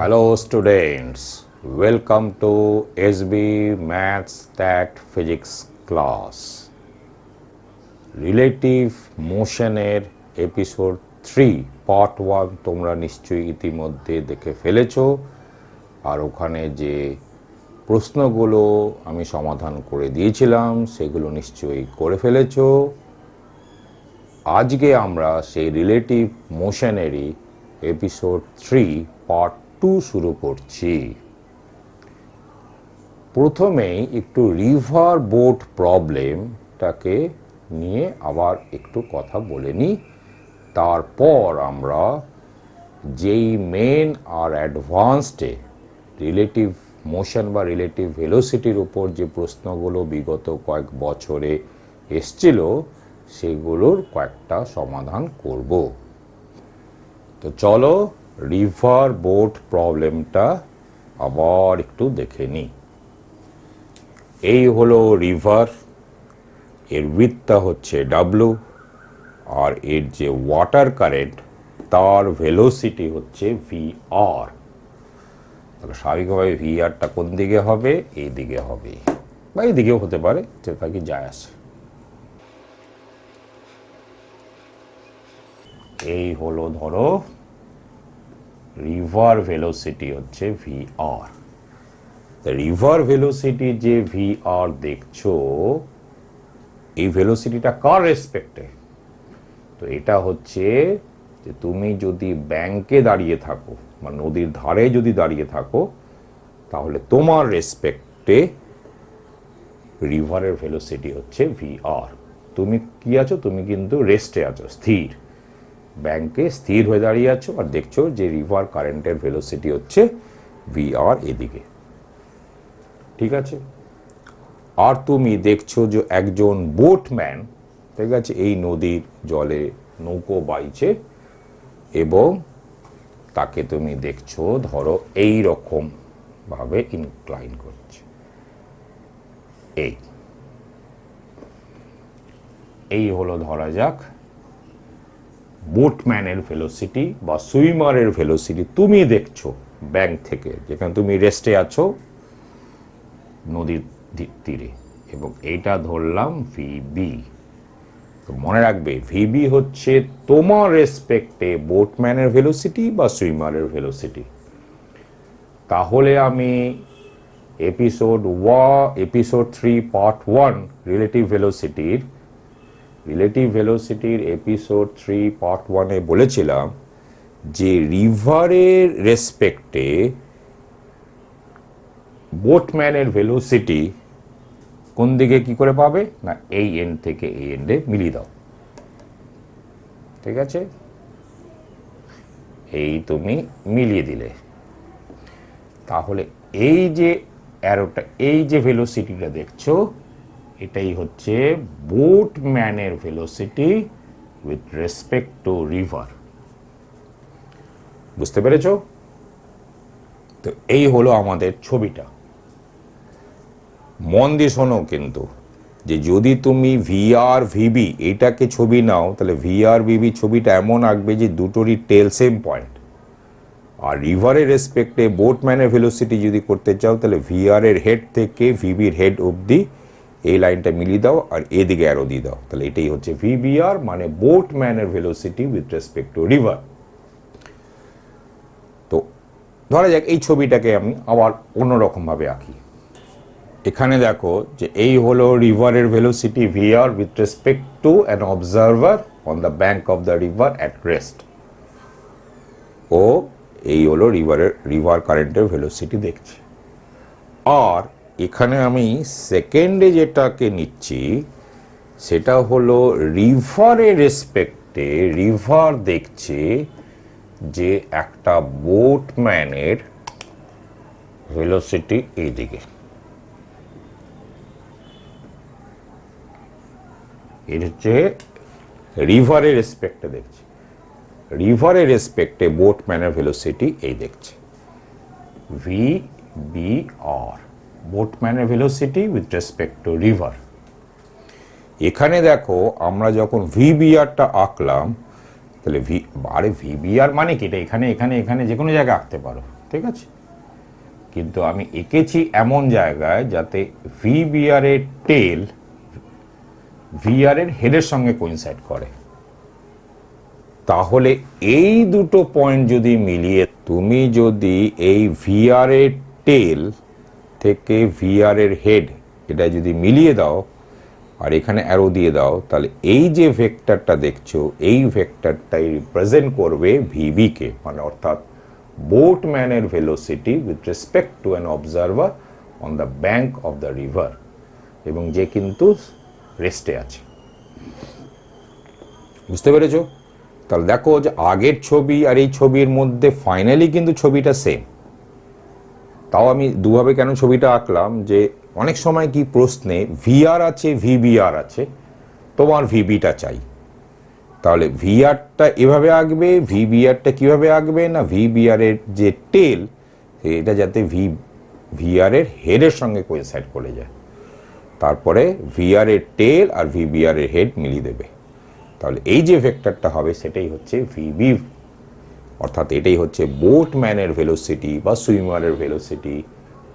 Hello students, welcome to SB Maths Stat Physics class. Relative motion এর episode 3 part 1 তোমরা নিশ্চয়ই ইতিমধ্যে দেখে ফেলেছো আর ওখানে যে প্রশ্নগুলো আমি সমাধান করে দিয়েছিলাম সেগুলো নিশ্চয়ই করে ফেলেছো। আজকে আমরা সেই রিলেটিভ মোশনেরই এপিসোড 3 পার্ট 2 শুরু করছি। প্রথমেই একটু রিভার বোট প্রবলেমটাকে নিয়ে আবার একটু কথা বলে নিই, তারপর আমরা যেই মেন আর অ্যাডভান্সডে রিলেটিভ মোশন বা রিলেটিভ ভেলোসিটির উপর যে প্রশ্নগুলো বিগত কয়েক বছরে এসছিল সেগুলোর কয়েকটা সমাধান করব। তো চলো রিভার বোট প্রবলেমটা আবার একটু দেখে নিই। এই হলো রিভার, এর উইথটা হচ্ছে ডাব্লু, আর এর যে ওয়াটার কারেন্ট তার ভেলোসিটি হচ্ছে ভি আর। তাহলে স্বাভাবিকভাবে ভি আরটা কোন দিকে হবে? এই দিকে হবে, বা এই দিকেও হতে পারে, যেটা কি যায় আসে। এই হলো ধরো রিভার ভেলোসিটি হচ্ছে ভি আর। রিভার ভেলোসিটি যে ভি আর দেখছো, এই ভেলোসিটিটা কার রেসপেক্টে? তো এটা হচ্ছে যে তুমি যদি ব্যাংকে দাঁড়িয়ে থাকো বা নদীর ধারে যদি দাঁড়িয়ে থাকো, তাহলে তোমার রেসপেক্টে রিভারের ভেলোসিটি হচ্ছে ভি আর। তুমি কি আছো? তুমি কিন্তু রেস্টে আছো, স্থির। ব্যাংকে স্থির হয়ে দাঁড়িয়ে আছো আর দেখছো যে রিভার কারেন্টের ভেলোসিটি হচ্ছে ভি আর এদিকে, ঠিক আছে? আর তুমি দেখছো যে একজন বোটম্যান, ঠিক আছে, এই নদীর জলে নৌকো বাইছে এবং তাকে তুমি দেখছো ধরো এই রকম ভাবে ইনক্লাইন করছে। এই হলো ধরা যাক বোটম্যানের ভেলোসিটি বা সুইমারের ভেলোসিটি। তুমি দেখছো ব্যাংক থেকে, যেখানে তুমি রেস্টে আছো নদীর তীরে, এবং এইটা ধরলাম ভিবি। তো মনে রাখবে ভিবি হচ্ছে তোমার রেসপেক্টে বোটম্যানের ভেলোসিটি বা সুইমারের ভেলোসিটি। তাহলে আমি এপিসোড 3 পার্ট 1 রিলেটিভ ভেলোসিটির এপিসোড 3 পার্ট 1-এ বলেছিলাম যে রিভারের রেসপেক্টে বোটম্যানের ভেলোসিটি কোন দিকে কি করে পাবে না, এই এন্ড থেকে এই এন্ডে মিলিয়ে দাও, ঠিক আছে? এই তুমি মিলিয়ে দিলে, তাহলে এই যে অ্যারোটা, এই যে ভেলোসিটিটা দেখছো, এটাই হচ্ছে বোটম্যানের velocity with respect to river. বুঝতে পেরেছো? তো এই হলো আমাদের ছবিটা। মন দিয়ে শোনো কিন্তু, যে যদি তুমি ভিআর ভিবি এটাকে ছবি নাও, তাহলে ভিআর ভিবি ছবিটা এমন আঁকবে যে দুটোরই টেল সেম পয়েন্ট। আর রিভারের রেসপেক্টে বোটম্যানের ভেলোসিটি যদি করতে চাও, তাহলে ভিআর এর হেড থেকে ভিবির হেড অবধি এই লাইনটা মিলিয়ে দাও আর এদিকে অ্যারো দিয়ে দাও, তাহলে এটাই হচ্ছে ভিবিআর, মানে বোটম্যানের velocity with respect to river. তো ধরা যাক এই ছবিটাকে আমি আবার অন্যরকম ভাবে আঁকি। এখানে দেখো যে এই হলো রিভারের velocity VR with respect to an observer on the bank of the river at rest, ও এই হলো রিভার কারেন্টের ভেলোসিটি দেখছি। আর এখানে আমি সেকেন্ডে যেটাকে নিচ্ছি সেটা হলো রিভারের রেসপেক্টে রিভার দেখছে যে একটা বোটম্যানের ভেলোসিটি এইদিকে। এর হচ্ছে রিভারের রেসপেক্টে দেখছে, রিভারের রেসপেক্টে বোটম্যানের ভেলোসিটি এই দেখছে, ভি বি আর, বোটম্যানের velocity with respect to river. এখানে দেখো আমরা যখন ভিবিআরটা আঁকলাম, তাহলে ভিবিআর মানে কি, এটা এখানে এখানে এখানে যে কোনো জায়গায় আঁকতে পারো, ঠিক আছে, কিন্তু আমি এঁকেছি এমন জায়গায় যাতে ভিবিআর এর টেল ভিআর এর হেডের সঙ্গে কোইনসাইড করে। তাহলে এই দুটো পয়েন্ট যদি মিলিয়ে তুমি যদি এই ভিআর এর টেল থেকে ভিআর এর হেড এটা যদি মিলিয়ে দাও আর এখানে অ্যারো দিয়ে দাও, তাহলে এই যে ভেক্টরটা দেখছো এই ভেক্টরটাই রিপ্রেজেন্ট করবে ভিবি কে, মানে অর্থাৎ বোটম্যানের velocity with respect to an observer on the bank of the river, এবং যে কিন্তু রেস্টে আছে। বুঝতে পেরেছো? তাহলে দেখো যে আগের ছবি আর এই ছবির মধ্যে ফাইনালি কিন্তু ছবিটা সেম। তাও আমি দুভাবে কেন ছবিটা আঁকলাম, যে অনেক সময় কি প্রশ্নে ভিআর আছে ভিবিআর আছে, তোমার ভিবিটা চাই, তাহলে ভিআরটা এভাবে আঁকবে, ভিবিআরটা কিভাবে আঁকবে না, ভিবিআর এর যে টেল এটা যাতে ভিআর এর হেডের সঙ্গে কোইনসাইড করে যায়, তারপরে ভিআর এর টেল আর ভিবিআর এর হেড মিলিয়ে দেবে, তাহলে এই যে ভেক্টরটা হবে সেটাই হচ্ছে ভিবি, অর্থাৎ এটাই হচ্ছে বোটম্যানের ভেলোসিটি বা সুইমারের velocity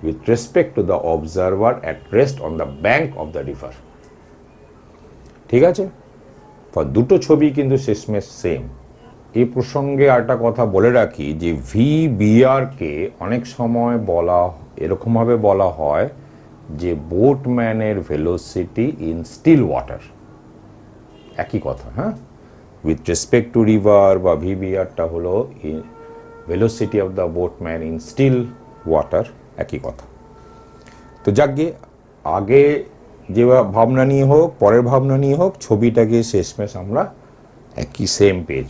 with respect to the observer at rest on the bank of the river. ঠিক আছে, দুটো ছবি কিন্তু শেষমেশ সেম। এই প্রসঙ্গে আরেকটা কথা বলে রাখি যে ভিবিআর কে অনেক সময় এরকমভাবে বলা হয় যে বোটম্যানের ভেলোসিটি ইন স্টিল ওয়াটার, একই কথা। হ্যাঁ, উইথ রেসপেক্ট টু রিভার বা ভিবিআরটা হলো velocity of the boatman in still water, একই কথা। তো যাকগে, আগে যে ভাবনা নিয়ে হোক পরের ভাবনা নিয়ে হোক, ছবিটাকে শেষমেশ আমরা একই সেম পেজ।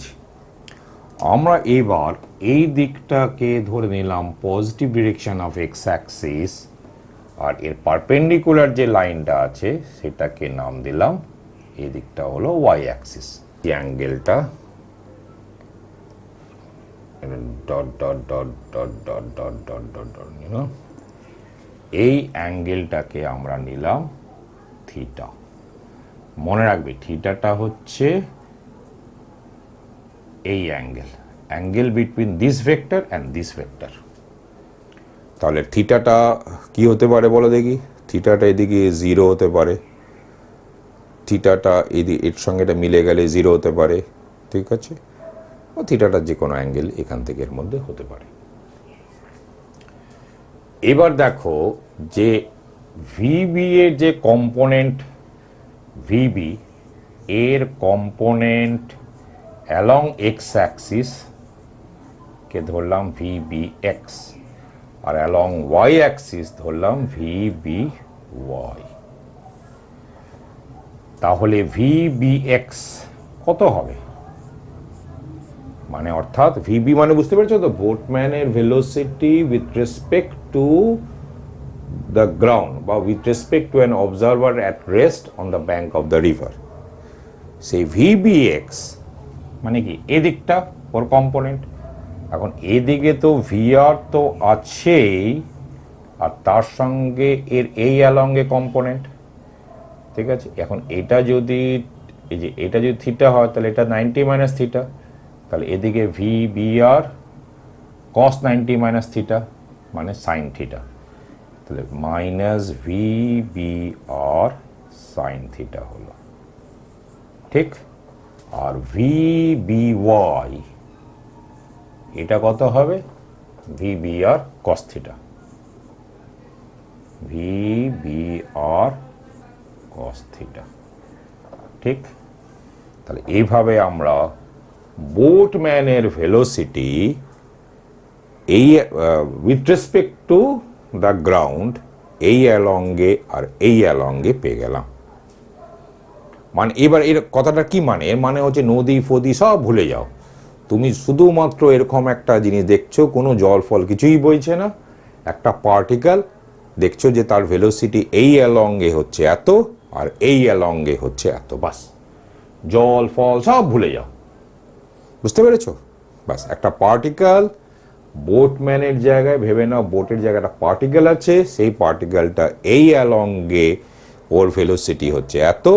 আমরা এবার এই দিকটাকে ধরে নিলাম positive direction of X axis, আর এর পারপেন্ডিকুলার যে লাইনটা আছে সেটাকে নাম দিলাম, এই দিকটা হলো ওয়াই অ্যাক্সিস। এই অ্যাঙ্গেলটা dot dot dot dot dot dot dot dot dot নিলাম, এই অ্যাঙ্গেলটাকে আমরা নিলাম থিটা। মনে রাখবে থিটাটা হচ্ছে এই angle between this vector and this vector. তাহলে থিটাটা কি হতে পারে বলো দেখি? থিটাটা এদিকে 0 হতে পারে, থিটাটা এর সঙ্গে এটা মিলে গেলে 0 হতে পারে, ঠিক আছে, ও থিটাটার যে কোনো অ্যাঙ্গেল এখান থেকে এর মধ্যে হতে পারে। এবার দেখো যে ভিবি এর যে কম্পোনেন্ট ভিবি এর কম্পোনেন্ট অ্যালং এক্স অ্যাক্সিস কে ধরলাম ভিবি এক্স, আর অ্যালং ওয়াই অ্যাক্সিস ধরলাম ভিবি ওয়াই। তাহলে ভিবি এক্স কত হবে? মানে অর্থাৎ ভিবি মানে বুঝতে পেরেছো তো, বোটম্যানের velocity with respect to the ground বা with respect to an observer at rest on the bank of the river. সেই ভিবি এক্স মানে কি এদিকটা ওর কম্পোনেন্ট। এখন এদিকে তো ভিআর তো আছেই, আর তার সঙ্গে এর এই অ্যালংয়ে কম্পোনেন্ট, ঠিক আছে। এখন এটা যদি এই যে এটা যদি থিটা হয় তাহলে এটা 90 মাইনাস থিটা, তাহলে এদিকে ভিবিআর কস 90 মাইনাস থিটা মানে সাইন থিটা, তাহলে মাইনাস ভিবিআর সাইন থিটা হলো, ঠিক। আর ভিবিওয়াই এটা কত হবে? VBR cos theta, VBR cos theta, ঠিক। তাহলে এইভাবে আমরা বোটম্যানের ভেলোসিটি এই with respect to the ground এই অ্যালঙ্গে আর এই অ্যালঙ্গে পেয়ে গেলাম। মানে এবার এর কথাটা কি মানে? এর মানে হচ্ছে নদী ফদি সব ভুলে যাও, তুমি শুধুমাত্র এরকম একটা জিনিস দেখছো, কোনো জল ফল কিছুই বইছে না, একটা পার্টিকেল দেখছো যে তার ভেলোসিটি এই অ্যালঙ্গে হচ্ছে এত আর এই অ্যালঙ্গে হচ্ছে এত, বাস, জল ফল সব ভুলে যাও। বুঝতে পেরেছো? বাস, একটা পার্টিকেল, বোটম্যানের জায়গায় ভেবে নাও বোটের জায়গায় একটা পার্টিকেল আছে, সেই পার্টিকেলটা এই অ্যালঙ্গে ওর ভেলোসিটি হচ্ছে এত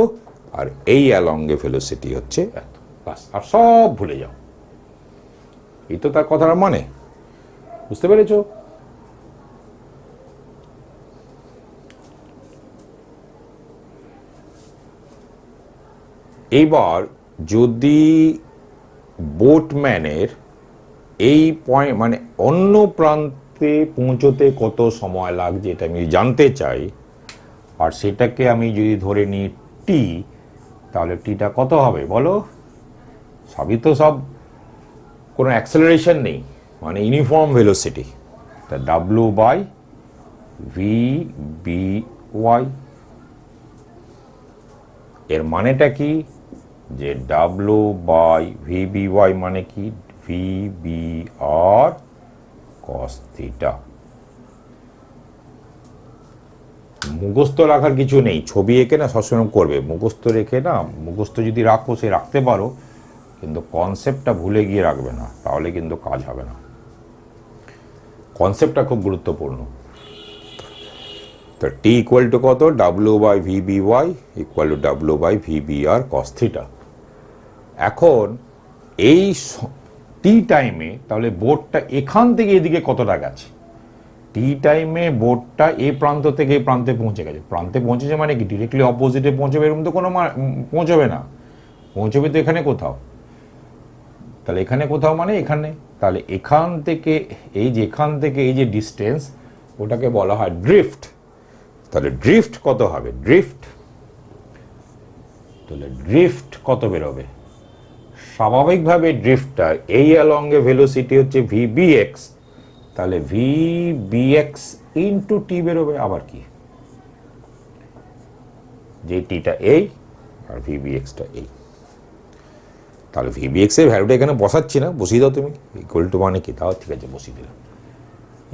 আর এই অ্যালঙ্গে ভেলোসিটি হচ্ছে এত, বাস, আর সব ভুলে যাও। এই তো তার কথার মানে। বুঝতে পেরেছো? এবার যদি বোটম্যানের এই পয়েন্ট মানে অন্য প্রান্তে পৌঁছতে কত সময় লাগছে এটা আমি জানতে চাই, আর সেটাকে আমি যদি ধরে নিই টি, তাহলে টিটা কত হবে বলো? সবই তো সব কোনো অ্যাক্সেলারেশন নেই, মানে ইউনিফর্ম ভেলোসিটি, তা W by V B Y. এর মানেটা কি? যে W by V B Y মানে কি? V B R cos theta. মুখস্থ রাখার কিছু নেই, ছবি এঁকে না সবসময় করবে, মুখস্থ রেখে না, মুখস্থ যদি রাখো সে রাখতে পারো, কিন্তু কনসেপ্টটা ভুলে গিয়ে রাখবে না, তাহলে কিন্তু কাজ হবে না। কনসেপ্টটা খুব গুরুত্বপূর্ণ। তো টি ইকুয়াল টু কত? W by V B Y equal to W by V B R cos theta. এখন এই টি টাইমে তাহলে বোটটা এখান থেকে এদিকে কতটা গেছে? টি টাইমে বোটটা এই প্রান্ত থেকে এই প্রান্তে পৌঁছে গেছে। প্রান্তে পৌঁছেছে মানে কি? ডিরেক্টলি অপোজিটে পৌঁছবে এরকম তো কোনো পৌঁছবে না, পৌঁছবে তো এখানে কোথাও। তাহলে এখানে কোথাও মানে এখানে। তাহলে এখান থেকে এই যে এখান থেকে এই যে ডিস্টেন্স, ওটাকে বলা হয় ড্রিফট। তাহলে ড্রিফট কত হবে? ড্রিফট, তাহলে ড্রিফট কত বেরোবে? স্বাভাবিকভাবে ড্রিফটটা এই অ্যালংয়ে ভেলোসিটি হচ্ছে ভি বি এক্স, তাহলে V B x into T বেরোবে। আবার কি? যে টিটা এই আর ভি বি এক্সটা এই, তাহলে ভি বি এক্স এর ভ্যালুটা এখানে বসাচ্ছি না, বসিয়ে দাও তুমি। ইকুয়াল টু মানে কি? তাও ঠিক আছে, বসিয়ে দিলাম।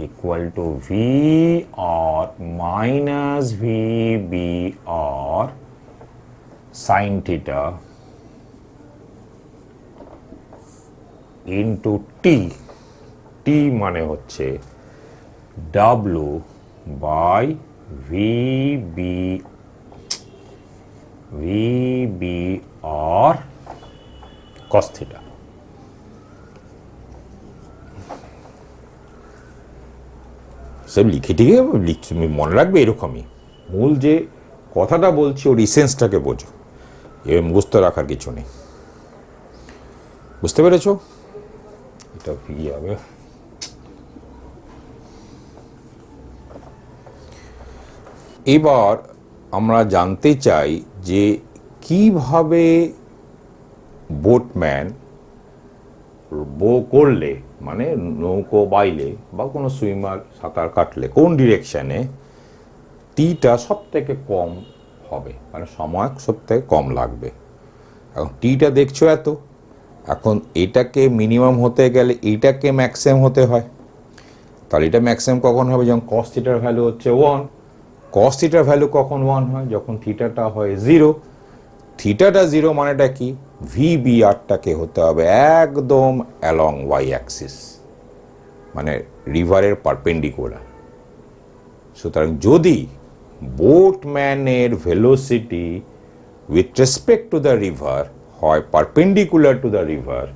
Equal to V R minus V B R sine theta into T. T মানে হচ্ছে W by V B R cos theta. সব লিখে টিকে তুমি মনে রাখবে এরকমই। মূল যে কথাটা বলছি ওর ইসেন্সটাকে বোঝো, এ মুখস্থ রাখার কিছু নেই। বুঝতে পেরেছ? এটা কি হবে? এবার আমরা জানতে চাই যে কিভাবে বোটম্যান করলে, মানে নৌকো বাইলে বা কোনো সুইমার সাঁতার কাটলে কোন ডিরেকশানে টিটা সব থেকে কম হবে, মানে সময় সব থেকে কম লাগবে। এখন টিটা দেখছো এত, এখন এটাকে মিনিমাম হতে গেলে এইটাকে ম্যাক্সিমাম হতে হয়। তাহলে এটা ম্যাক্সিমাম কখন হবে? যখন কস থিটার ভ্যালু হচ্ছে 1। কস থিটার ভ্যালু কখন 1 হয়? যখন থিটাটা হয় 0। থিটাটা 0 মানেটা কি? ভি বি আরটাকে হতে হবে একদম অ্যালং ওয়াই অ্যাক্সিস, মানে রিভারের পারপেন্ডিকুলার। সুতরাং যদি বোটম্যানের velocity with respect to the river হয় পারপেন্ডিকুলার টু দ্য রিভার,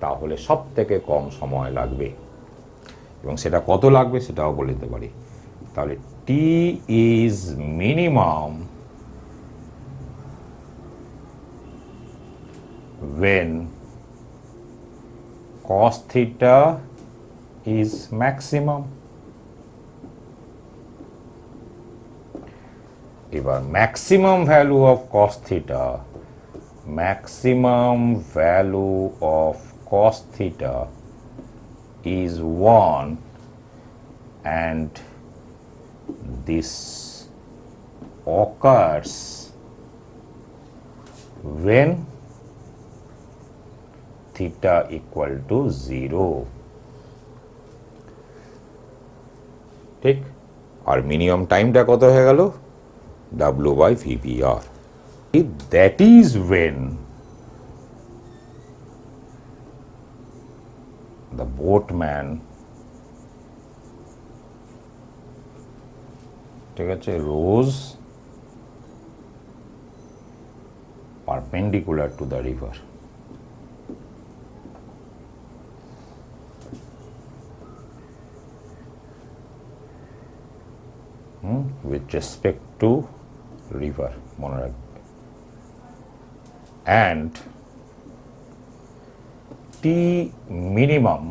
তাহলে সব থেকে কম সময় লাগবে। এবং সেটা কত লাগবে সেটাও বলে দিতে পারি। তাহলে T is minimum when cos theta is maximum। এবার maximum value of cos theta, maximum value of cos theta is 1, and this occurs when theta equal to 0। ঠিক। আর মিনিমাম টাইমটা কত হয়ে গেল? W by VBR। That is when the boatman, ঠিক আছে, rose perpendicular to the river। with respect to river, মনে রাখবে, and t minimum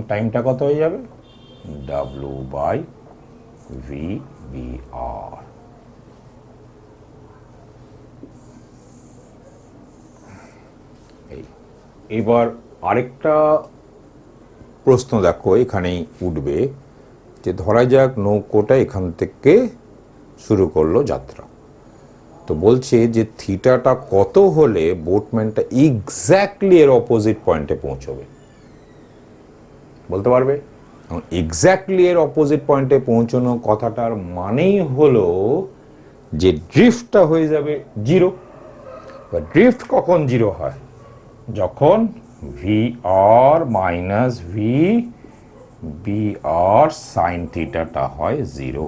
টাইমটা কত হয়ে যাবে, w by VBR। এবার আরেকটা প্রশ্ন দেখো এখানেই উঠবে, যে ধরা যাক নৌকোটা এখান থেকে শুরু করলো যাত্রা, তো বলছে যে থিটাটা কত হলে বোটম্যানটা এক্স্যাক্টলি এর অপোজিট পয়েন্টে পৌঁছবে, বলতে পারবে? এক্স্যাক্টলি এর অপোজিট পয়েন্টে পৌঁছানো কথাটার মানেই হলো যে ড্রিফটটা হয়ে যাবে জিরো। ড্রিফট কখন জিরো হয়, যখন VR মাইনাস VBR সাইন থিটাটা হয় জিরো,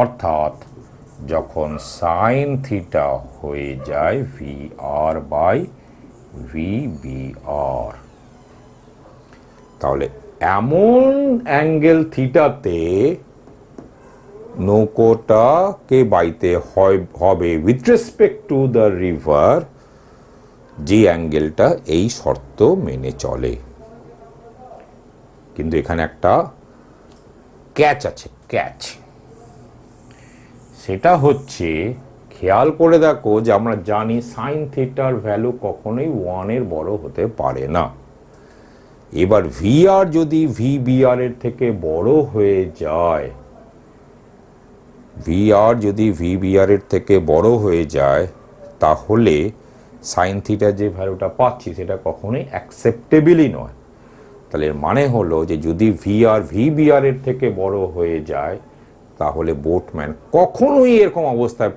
অর্থাৎ যখন সাইন থিটা হয়ে যায় VR বাই VBR, তাহলে এমন অ্যাঙ্গেল থিটাতে নৌকোটাকে বাইতে হবে with respect to the river, যে অ্যাঙ্গেলটা এই শর্ত মেনে চলে। কিন্তু এখানে একটা ক্যাচ আছে, ক্যাচ। সেটা হচ্ছে, খেয়াল করে দেখো যে আমরা জানি সাইন থিটার ভ্যালু কখনোই 1 এর বড় হতে পারে না। এবার VR যদি VBR এর থেকে বড় হয়ে যায়, VR যদি VBR এর থেকে বড় হয়ে যায়, তাহলে সাইন থিটার যে ভ্যালুটা পাচ্ছি সেটা কখনোই অ্যাকসেপ্টেবলই নয়। তাহলে এর মানে হলো যে যদি VR VBR এর থেকে বড় হয়ে যায়, তাহলে বোটম্যান কখনোই এরকম অবস্থায়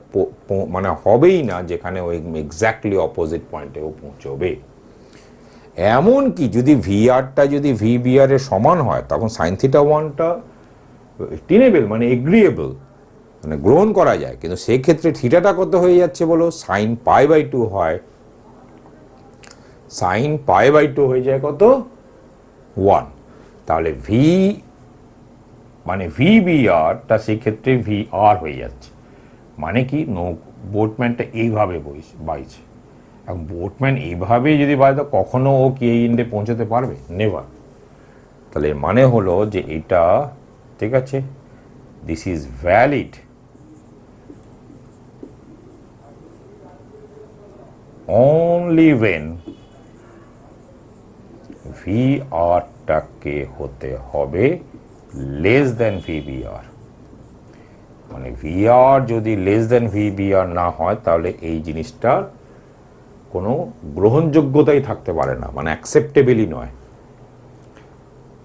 মানে হবেই না যেখানে ওই এক্স্যাক্টলি অপোজিট পয়েন্টেও পৌঁছবে। এমনকি যদি VRটা যদি VBR এর সমান হয়, তখন সাইন থিটা 1টা টেনেবল মানে এগ্রিয়েবল, মানে গ্রহণ করা যায়। কিন্তু সেক্ষেত্রে থিটাটা কত হয়ে যাচ্ছে বলো, সাইন পাই বাই 2 হয়, সাইন পাই বাই 2 হয়ে যায় কত, 1। তাহলে মানে VBRটা সেক্ষেত্রে VR হয়ে যাচ্ছে। মানে কি, বোটম্যানটা এইভাবে বাইছে, এবং বোটম্যান এইভাবে যদি বাইতো কখনো ও কি এই এন্ডে পৌঁছাতে পারবে, নেভার। তাহলে মানে হলো যে এটা ঠিক আছে, this is valid only when VRটাকে হতে হবে লেস দেন VBR। মানে VR যদি লেস দেন VBR না হয়, তাহলে এই জিনিসটার কোনো গ্রহণযোগ্যতাই থাকতে পারে না, মানে অ্যাকসেপ্টেবলই নয়।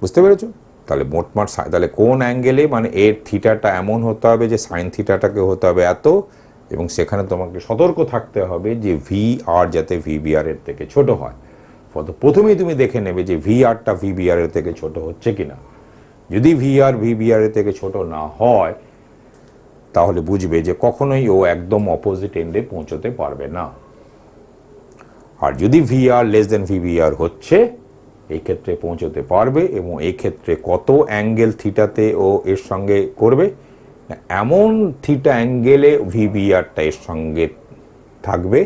বুঝতে পেরেছো? তাহলে মোটমাট তাহলে কোন অ্যাঙ্গেলে, মানে এর থিটাটা এমন হতে হবে যে সাইন থিটাটাকে হতে হবে এত, এবং সেখানে তোমাকে সতর্ক থাকতে হবে যে VR যাতে VBR এর থেকে ছোট হয়। প্রথমেই তুমি দেখে নেবে যে VRটা VBR এর থেকে ছোট হচ্ছে কিনা। যদি VR VBR এর থেকে ছোট না হয়, তাহলে বুঝবে যে কখনোই ও একদম অপোজিট এন্ডে পৌঁছতে পারবে না। আর যদি VR লেস দেন VBR হচ্ছে, এই ক্ষেত্রে পৌঁছতে পারবে, এবং এই ক্ষেত্রে কত অ্যাঙ্গেল থিটাতে ও এর সঙ্গে করবে, এমন থিটা অ্যাঙ্গেলে VBRটা এর সঙ্গে থাকবে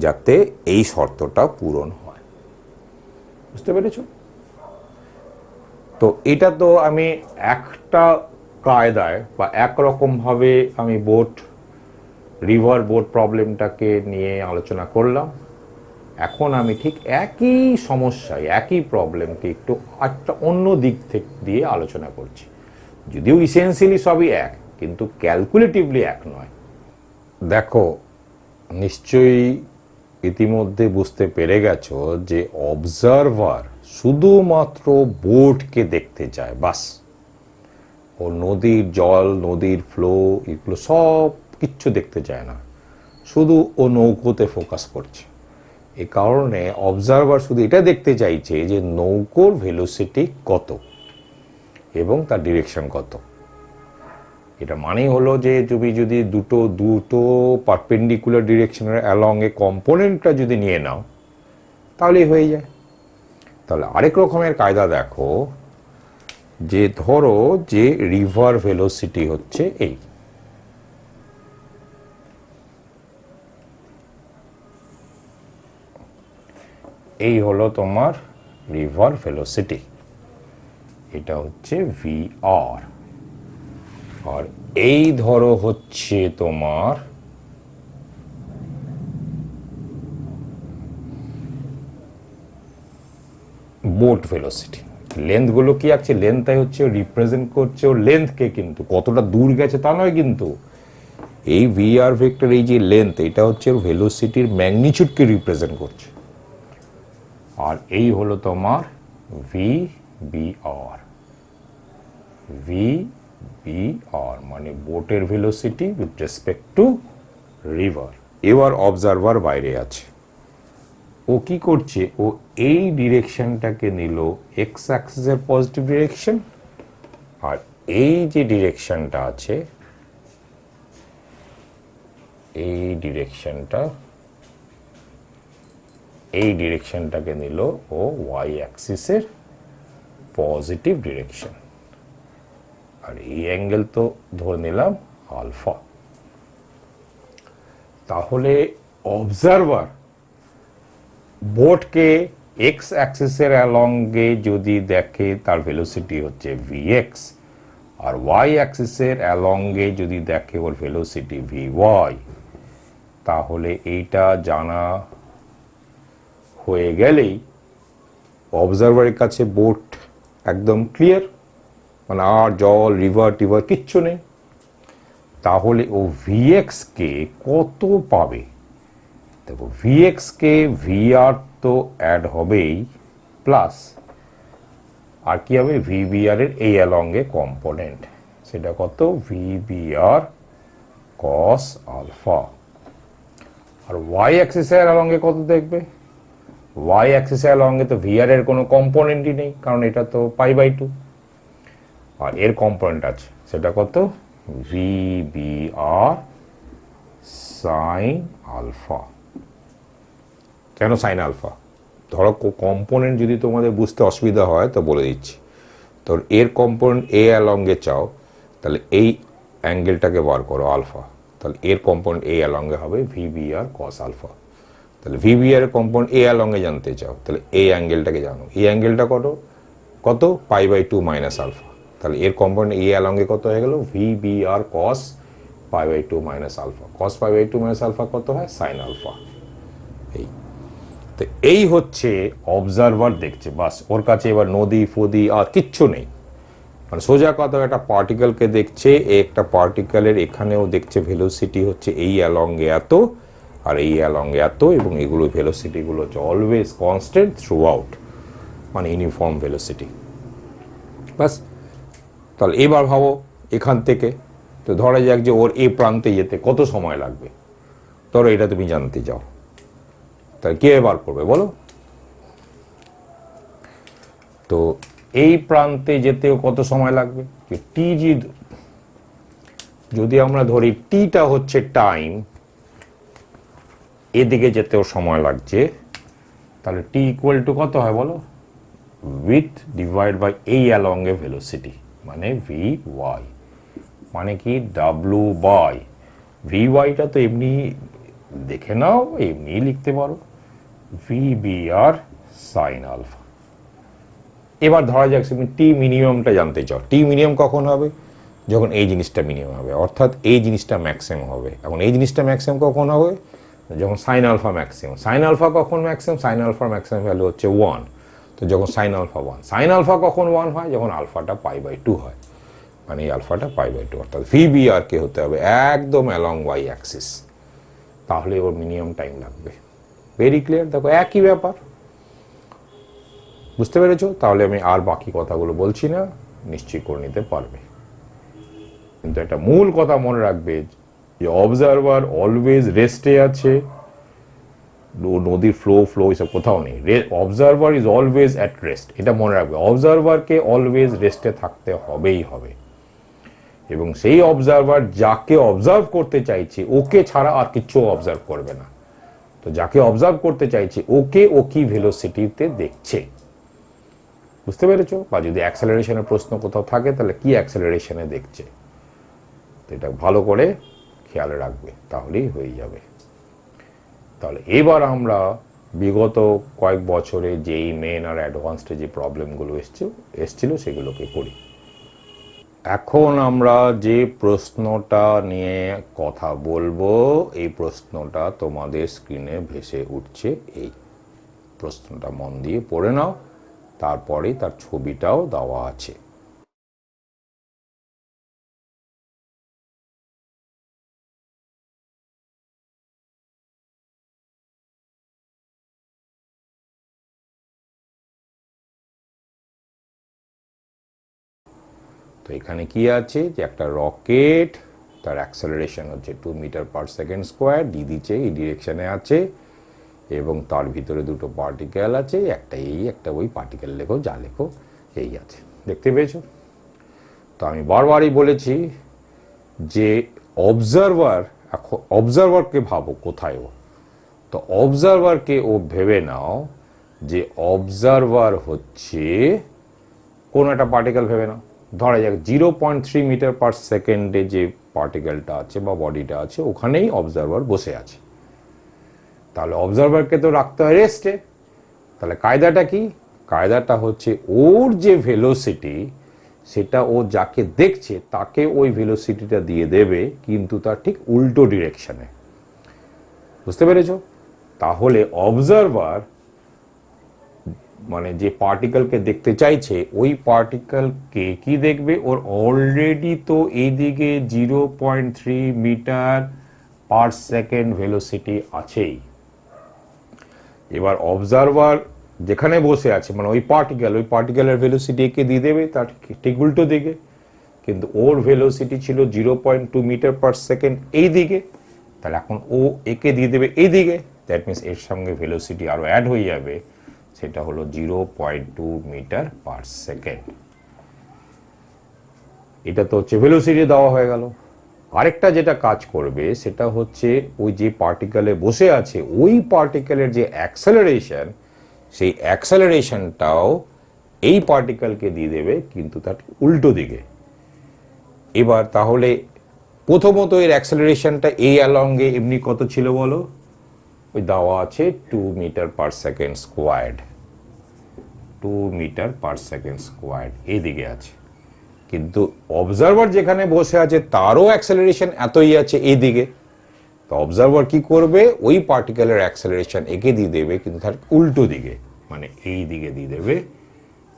যাতে এই শর্তটা পূরণ হয়। বুঝতে পেরেছো? তো এটা তো আমি একটা কায়দায় বা একরকমভাবে আমি রিভার বোট প্রবলেমটাকে নিয়ে আলোচনা করলাম। এখন আমি ঠিক একই সমস্যায়, একই প্রবলেমকে একটু একটা অন্য দিক থেকে দিয়ে আলোচনা করছি। যদিও ইসেন্সিয়ালি সবই এক, কিন্তু ক্যালকুলেটিভলি এক নয়। দেখো, নিশ্চয়ই ইতিমধ্যে বুঝতে পেরে গেছো যে অবজারভার শুধুমাত্র বোটকে দেখতে চায়, বাস। ও নদীর জল, নদীর ফ্লো, এগুলো সব কিচ্ছু দেখতে চায় না, শুধু ও নৌকোতে ফোকাস করছে। এ কারণে অবজারভার শুধু এটা দেখতে চাইছে যে নৌকোর ভেলোসিটি কত এবং তার ডিরেকশন কত। এটা মানে হলো যে তুমি যদি দুটো পারপেন্ডিকুলার ডিরেকশনের অ্যালং এ কম্পোনেন্টটা যদি নিয়ে নাও, তাহলেই হয়ে যায়। তাহলে আরেক রকমের কায়দা দেখো, যে ধরো যে রিভার ভেলোসিটি হচ্ছে এই হলো তোমার রিভার ভেলোসিটি, এটা হচ্ছে ভি আর। আর এই ধরো হচ্ছে তোমার বোট ভেলোসিটি। লেন্থগুলো কি আছে, লেন্থটাই হচ্ছে রিপ্রেজেন্ট করছে ওর লেন্থকে, কিন্তু কতটা দূর গেছে তা নয়, কিন্তু এই ভি আর ভেক্টর এই যে লেন্থ, এটা হচ্ছে ওর ভেলোসিটির ম্যাগনিচিউডকে রিপ্রেজেন্ট করছে। আর এই হলো তোমার ভি বি আর, ভি বি আর মানে বোটের velocity with respect to river. এবার অবজারভার বাইরে আছে, ও কি করছে, ও এই ডিরেকশনটাকে নিল এক্স অ্যাক্সিসের পজিটিভ ডিরেকশন, আর এই যে ডিরেকশনটা আছে এই ডিরেকশনটাকে নিল ও ওয়াই অ্যাক্সিসের পজিটিভ ডিরেকশন। আর এই অ্যাঙ্গেল তো ধরে নিলাম আলফা। তাহলে অবজারভার বোটকে এক্স অ্যাক্সিসের অ্যালংয়ে যদি দেখে তার ভেলোসিটি হচ্ছে ভিএক্স, আর ওয়াই অ্যাক্সিসের অ্যালংয়ে যদি দেখে ওর ভেলোসিটি ভি ওয়াই, তাহলে এইটা জানা হয়ে গেলেই অবজারভারের কাছে বোট একদম ক্লিয়ার, মানে আর জল রিভার টিভার কিচ্ছু নেই। তাহলে ও ভিএক্স কে কত পাবে, দেখো ভিএক্স কে ভি আর তো অ্যাড হবেই, প্লাস আর কি হবে ভি বি আর এর এই অ্যালংয়ে কম্পোনেন্ট, সেটা কত V B R cos alpha. আর ওয়াই অ্যাক্সিসের অ্যালংয়ে কত দেখবে, ওয়াই অ্যাক্সিসের অ্যালংয়ে তো ভি আর এর কোনো কম্পোনেন্টই নেই, কারণ এটা তো পাই বাই 2, আর এর কম্পোনেন্ট আছে সেটা কত V B R sine alpha. কেন সাইন আলফা, ধরো কম্পোনেন্ট যদি তোমাদের বুঝতে অসুবিধা হয় তো বলে দিচ্ছি। তো এর কম্পোনেন্ট এ অ্যালংয়ে চাও, তাহলে এই অ্যাঙ্গেলটাকে বার করো আলফা, তাহলে এর কম্পোনেন্ট এ অ্যালংয়ে হবে V B R cos alpha. তাহলে ভি বি আর এর কম্পোনেন্ট এ অ্যালংয়ে জানতে চাও, তাহলে এই অ্যাঙ্গেলটাকে জানো, এই অ্যাঙ্গেলটা কত পাই বাই 2 মাইনাস আলফা, তাহলে এর কম্পোনেন্ট এ অ্যালংয়ে কত হয়ে গেল V B R cos pi by 2 minus alpha. Cos pi by 2 minus alpha কত হয় সাইন আলফা। তো এই হচ্ছে অবজারভার দেখছে, বাস ওর কাছে এবার নদী ফদি আর কিচ্ছু নেই, মানে সোজা কথা একটা পার্টিকেলকে দেখছে, একটা পার্টিকেলের এখানেও দেখছে ভেলোসিটি হচ্ছে এই অ্যালংয়ে এত আর এই অ্যালংয়ে এত, এবং এগুলো ভেলোসিটিগুলো হচ্ছে অলওয়েজ কনস্ট্যান্ট থ্রু আউট, মানে ইউনিফর্ম ভেলোসিটি। বাস, তাহলে এবার ভাবো এখান থেকে, তো ধরা যাক যে ওর এ প্রান্তে যেতে কত সময় লাগবে, ধরো এটা তুমি জানতে চাও, তাহলে কে বার করবে বলো। তো এই প্রান্তে যেতেও কত সময় লাগবে, টি যদি আমরা ধরি টিটা হচ্ছে টাইম, এদিকে যেতেও সময় লাগছে, তাহলে টি ইকুয়াল টু কত হয় বলো, উইথ ডিভাইড বাই এই অ্যালংয়ে ভেলোসিটি, মানে ভি ওয়াই, মানে কি ডাব্লু বাই ভি ওয়াইটা তো এমনি দেখে নাও, এমনি লিখতে পারো V B R sine alpha. এবার ধরা যাক তুমি টি মিনিমামটা জানতে চাও, টি মিনিমাম কখন হবে, যখন এই জিনিসটা মিনিমাম হবে, অর্থাৎ এই জিনিসটা ম্যাক্সিমাম হবে। এখন এই জিনিসটা ম্যাক্সিমাম কখন হবে, যখন sine alpha maximum. Sine alpha কখন ম্যাক্সিমাম, সাইন আলফার ম্যাক্সিমাম ভ্যালু হচ্ছে 1, তো যখন সাইন আলফা 1, সাইন আলফা কখন 1 হয়, যখন আলফাটা পাই বাই 2 হয়, মানে এই আলফাটা পাই বাই 2, অর্থাৎ ভি বি আর কে হতে হবে একদম অ্যালং ওয়াই অ্যাক্সিস, তাহলে ওর মিনিমাম টাইম লাগবে। ভেরি ক্লিয়ার, দেখো একই ব্যাপার, বুঝতে পেরেছো? তাহলে আমি আর বাকি কথাগুলো বলছি না, নিশ্চয়ই করে নিতে পারবে। কিন্তু একটা মূল কথা মনে রাখবে যে অবজারভার অলওয়েজ রেস্টে আছে, নদীর ফ্লো এসব কোথাও নেই, observer is always at rest, এটা মনে রাখবে। অবজারভারকে অলওয়েজ রেস্টে থাকতে হবেই হবে, এবং সেই অবজারভার যাকে অবজার্ভ করতে চাইছে ওকে ছাড়া আর কিচ্ছু অবজার্ভ করবে না। তো যাকে অবজার্ভ করতে চাইছে ওকে ও কি ভেলোসিটিতে দেখছে, বুঝতে পেরেছো? বা যদি অ্যাক্সেলারেশনের প্রশ্ন কোথাও থাকে তাহলে কি অ্যাক্সেলারেশনে দেখছে, তো এটা ভালো করে খেয়াল রাখবে, তাহলেই হয়ে যাবে। তাহলে এবার আমরা বিগত কয়েক বছরে যেই মেন আর অ্যাডভান্সডে যে প্রবলেমগুলো এসছিল সেগুলোকে করি। এখন আমরা যে প্রশ্নটা নিয়ে কথা বলবো, এই প্রশ্নটা তোমাদের স্ক্রিনে ভেসে উঠছে। এই প্রশ্নটা মন দিয়ে পড়ে নাও, তারপরে তার ছবিটাও দেওয়া আছে। তো এখানে কি আছে যে একটা রকেট, তার অ্যাক্সেলারেশন হচ্ছে 2 মিটার পার সেকেন্ড স্কোয়ার, দিচ্ছে এই ডিরেকশনে আছে, এবং তার ভিতরে দুটো পার্টিকেল আছে, একটা এই একটা ওই, পার্টিকেল লেখো যা লেখো এই আছে, দেখতে পেয়েছো? তো আমি বারবারই বলেছি যে অবজারভারকে ভাবো কোথায় ও, তো অবজারভারকে ও ভেবে নাও যে অবজারভার হচ্ছে কোনো একটা পার্টিকেল ভেবে নাও, ধরা যাক 0.3 মিটার পার সেকেন্ডে যে পার্টিকেলটা আছে বা বডিটা আছে ওখানেই অবজারভার বসে আছে। তাহলে অবজারভারকে তো রাখতে হয় রেস্টে। তাহলে কায়দাটা কি? কায়দাটা হচ্ছে ওর যে ভেলোসিটি, সেটা ও যাকে দেখছে তাকে ওই ভেলোসিটিটা দিয়ে দেবে, কিন্তু তার ঠিক উল্টো ডিরেকশনে। বুঝতে পেরেছো? তাহলে অবজারভার মানে যে পার্টিকেলকে দেখতে চাইছে ওই পার্টিকেলকে কি দেখবে, ওর অলরেডি তো এইদিকে 0.3 মিটার পার সেকেন্ড ভেলোসিটি আছেই। এবার অবজারভার যেখানে বসে আছে মানে ওই পার্টিকেলের ভেলোসিটি একে দিয়ে দেবে তার ঠিক উল্টো দিকে, কিন্তু ওর ভেলোসিটি ছিল 0.2 মিটার পার সেকেন্ড এই দিকে, তাহলে এখন ও একে দিয়ে দেবে এই দিকে, দ্যাট মিনস এর সঙ্গে ভেলোসিটি আরও অ্যাড হয়ে যাবে, সেটা হলো 0.2 মিটার পার সেকেন্ড। এটা তো হচ্ছে ভেলোসিটি দেওয়া হয়ে গেল। আরেকটা যেটা কাজ করবে সেটা হচ্ছে ওই যে পার্টিকেলে বসে আছে ওই পার্টিকেলের যে অ্যাক্সেলারেশন, সেই অ্যাক্সেলারেশনটাও এই পার্টিকেলকে দিয়ে দেবে, কিন্তু তার উল্টো দিকে। এবার তাহলে প্রথমত এর অ্যাক্সেলারেশনটা এই অ্যালঙ্গে এমনি কত ছিল বলো? ওই দেওয়া আছে 2 metre per second squared, 2 metre per second squared এইদিকে আছে, কিন্তু অবজারভার যেখানে বসে আছে তারও অ্যাক্সেলারেশন এতই আছে এইদিকে। তো অবজারভার কি করবে, ওই পার্টিকেলের অ্যাক্সেলারেশন একে দিয়ে দেবে, কিন্তু তার উল্টো দিকে, মানে এই দিকে দিয়ে দেবে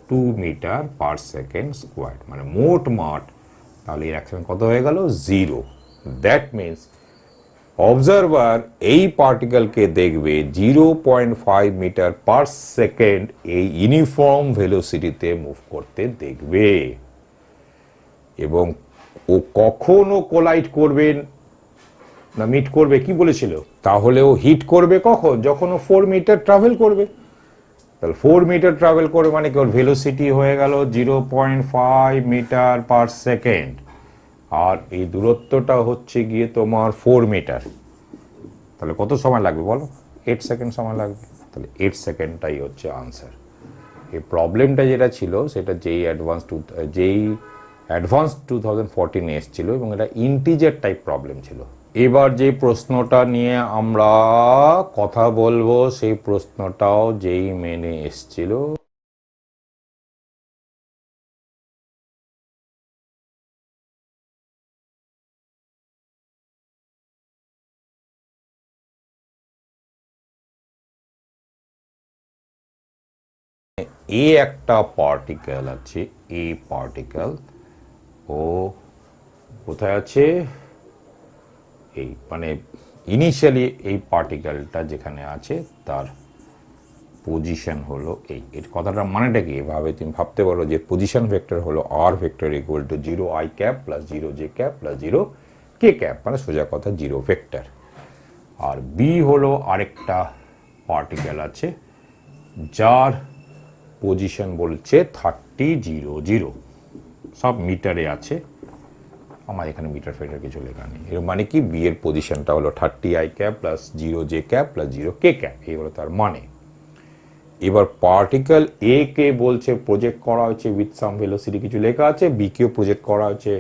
2 মিটার পার সেকেন্ড স্কোয়ার, মানে মোট মাঠ। তাহলে এর অ্যাক্সেলারেশন কত হয়ে গেল? 0। দ্যাট মিনস অবজারভার এই পার্টিকেলকে দেখবে 0.5 মিটার পার সেকেন্ড এই ইউনিফর্ম ভেলোসিটিতে মুভ করতে দেখবে, এবং ও কখনো কোলাইড করবে না মিট করবে কি বলেছিল? তাহলে ও হিট করবে কখন? যখন ও 4 মিটার ট্রাভেল করবে। তাহলে 4 মিটার ট্রাভেল করবে মানে কি, ওর ভেলোসিটি হয়ে গেল 0.5 মিটার পার সেকেন্ড, আর এই দূরত্বটা হচ্ছে গিয়ে তোমার 4 মিটার। তাহলে কত সময় লাগবে বলো? 8 সেকেন্ড সময় লাগবে। তাহলে 8 সেকেন্ডটাই হচ্ছে আনসার। এই প্রবলেমটা যেটা ছিল সেটা যেই অ্যাডভান্স 2014 এসেছিল, এবং এটা ইন্টিজার টাইপ প্রবলেম ছিল। এবার যে প্রশ্নটা নিয়ে আমরা কথা বলবো সেই প্রশ্নটাও যেই মেনে এসেছিল। এ একটা পার্টিকেল আছে, এ পার্টিকেল, ও কোথায় আছে? এই মানে ইনিশিয়ালি এই পার্টিকেলটা যেখানে আছে তার পজিশন হলো এই। এর কথাটার মানেটা কি? এভাবে তুমি ভাবতে পারো যে পজিশন ভেক্টর হলো R vector equal to 0 i cap plus 0 j cap plus 0 k cap, মানে সোজা কথা 0 ভেক্টর। আর বি হলো আরেকটা পার্টিকেল আছে যার পজিশন বলছে 30 0 0, সব মিটারে আছে, আমার এখানে মিটার ফেটার কিছু লেখা নেই। এর মানে কি, বি এর পজিশনটা হলো 30 i cap plus 0 j cap plus 0 k cap, এই হলো তার মানে। এবার পার্টিকেল এ কে বলছে প্রজেক্ট করা হচ্ছে উইথ সাম ভেলোসিটি, কিছু লেখা আছে, বি কেও প্রজেক্ট করা হচ্ছে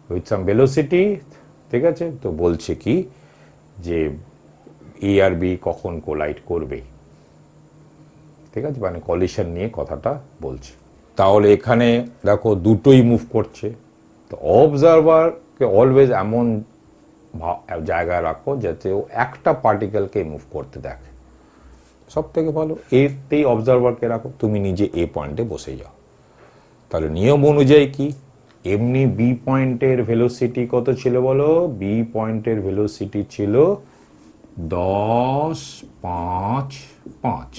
উইথ সাম ভেলোসিটি, ঠিক আছে। তো বলছে কি যে এ আর বি কখন কোলাইড করবে, ঠিক আছে, মানে কলিশন নিয়ে কথাটা বলছে। তাহলে এখানে দেখো দুটোই মুভ করছে। তো অবজারভারকে অলওয়েজ এমন জায়গায় রাখো যাতে ও একটা পার্টিকেলকে মুভ করতে দেখে, সব থেকে ভালো এতেই অবজারভারকে রাখো, তুমি নিজে এ পয়েন্টে বসে যাও। তাহলে নিয়ম অনুযায়ী কি, এমনি বি পয়েন্টের ভেলোসিটি কত ছিল বলো, বি পয়েন্টের ভেলোসিটি ছিল 10.5.5,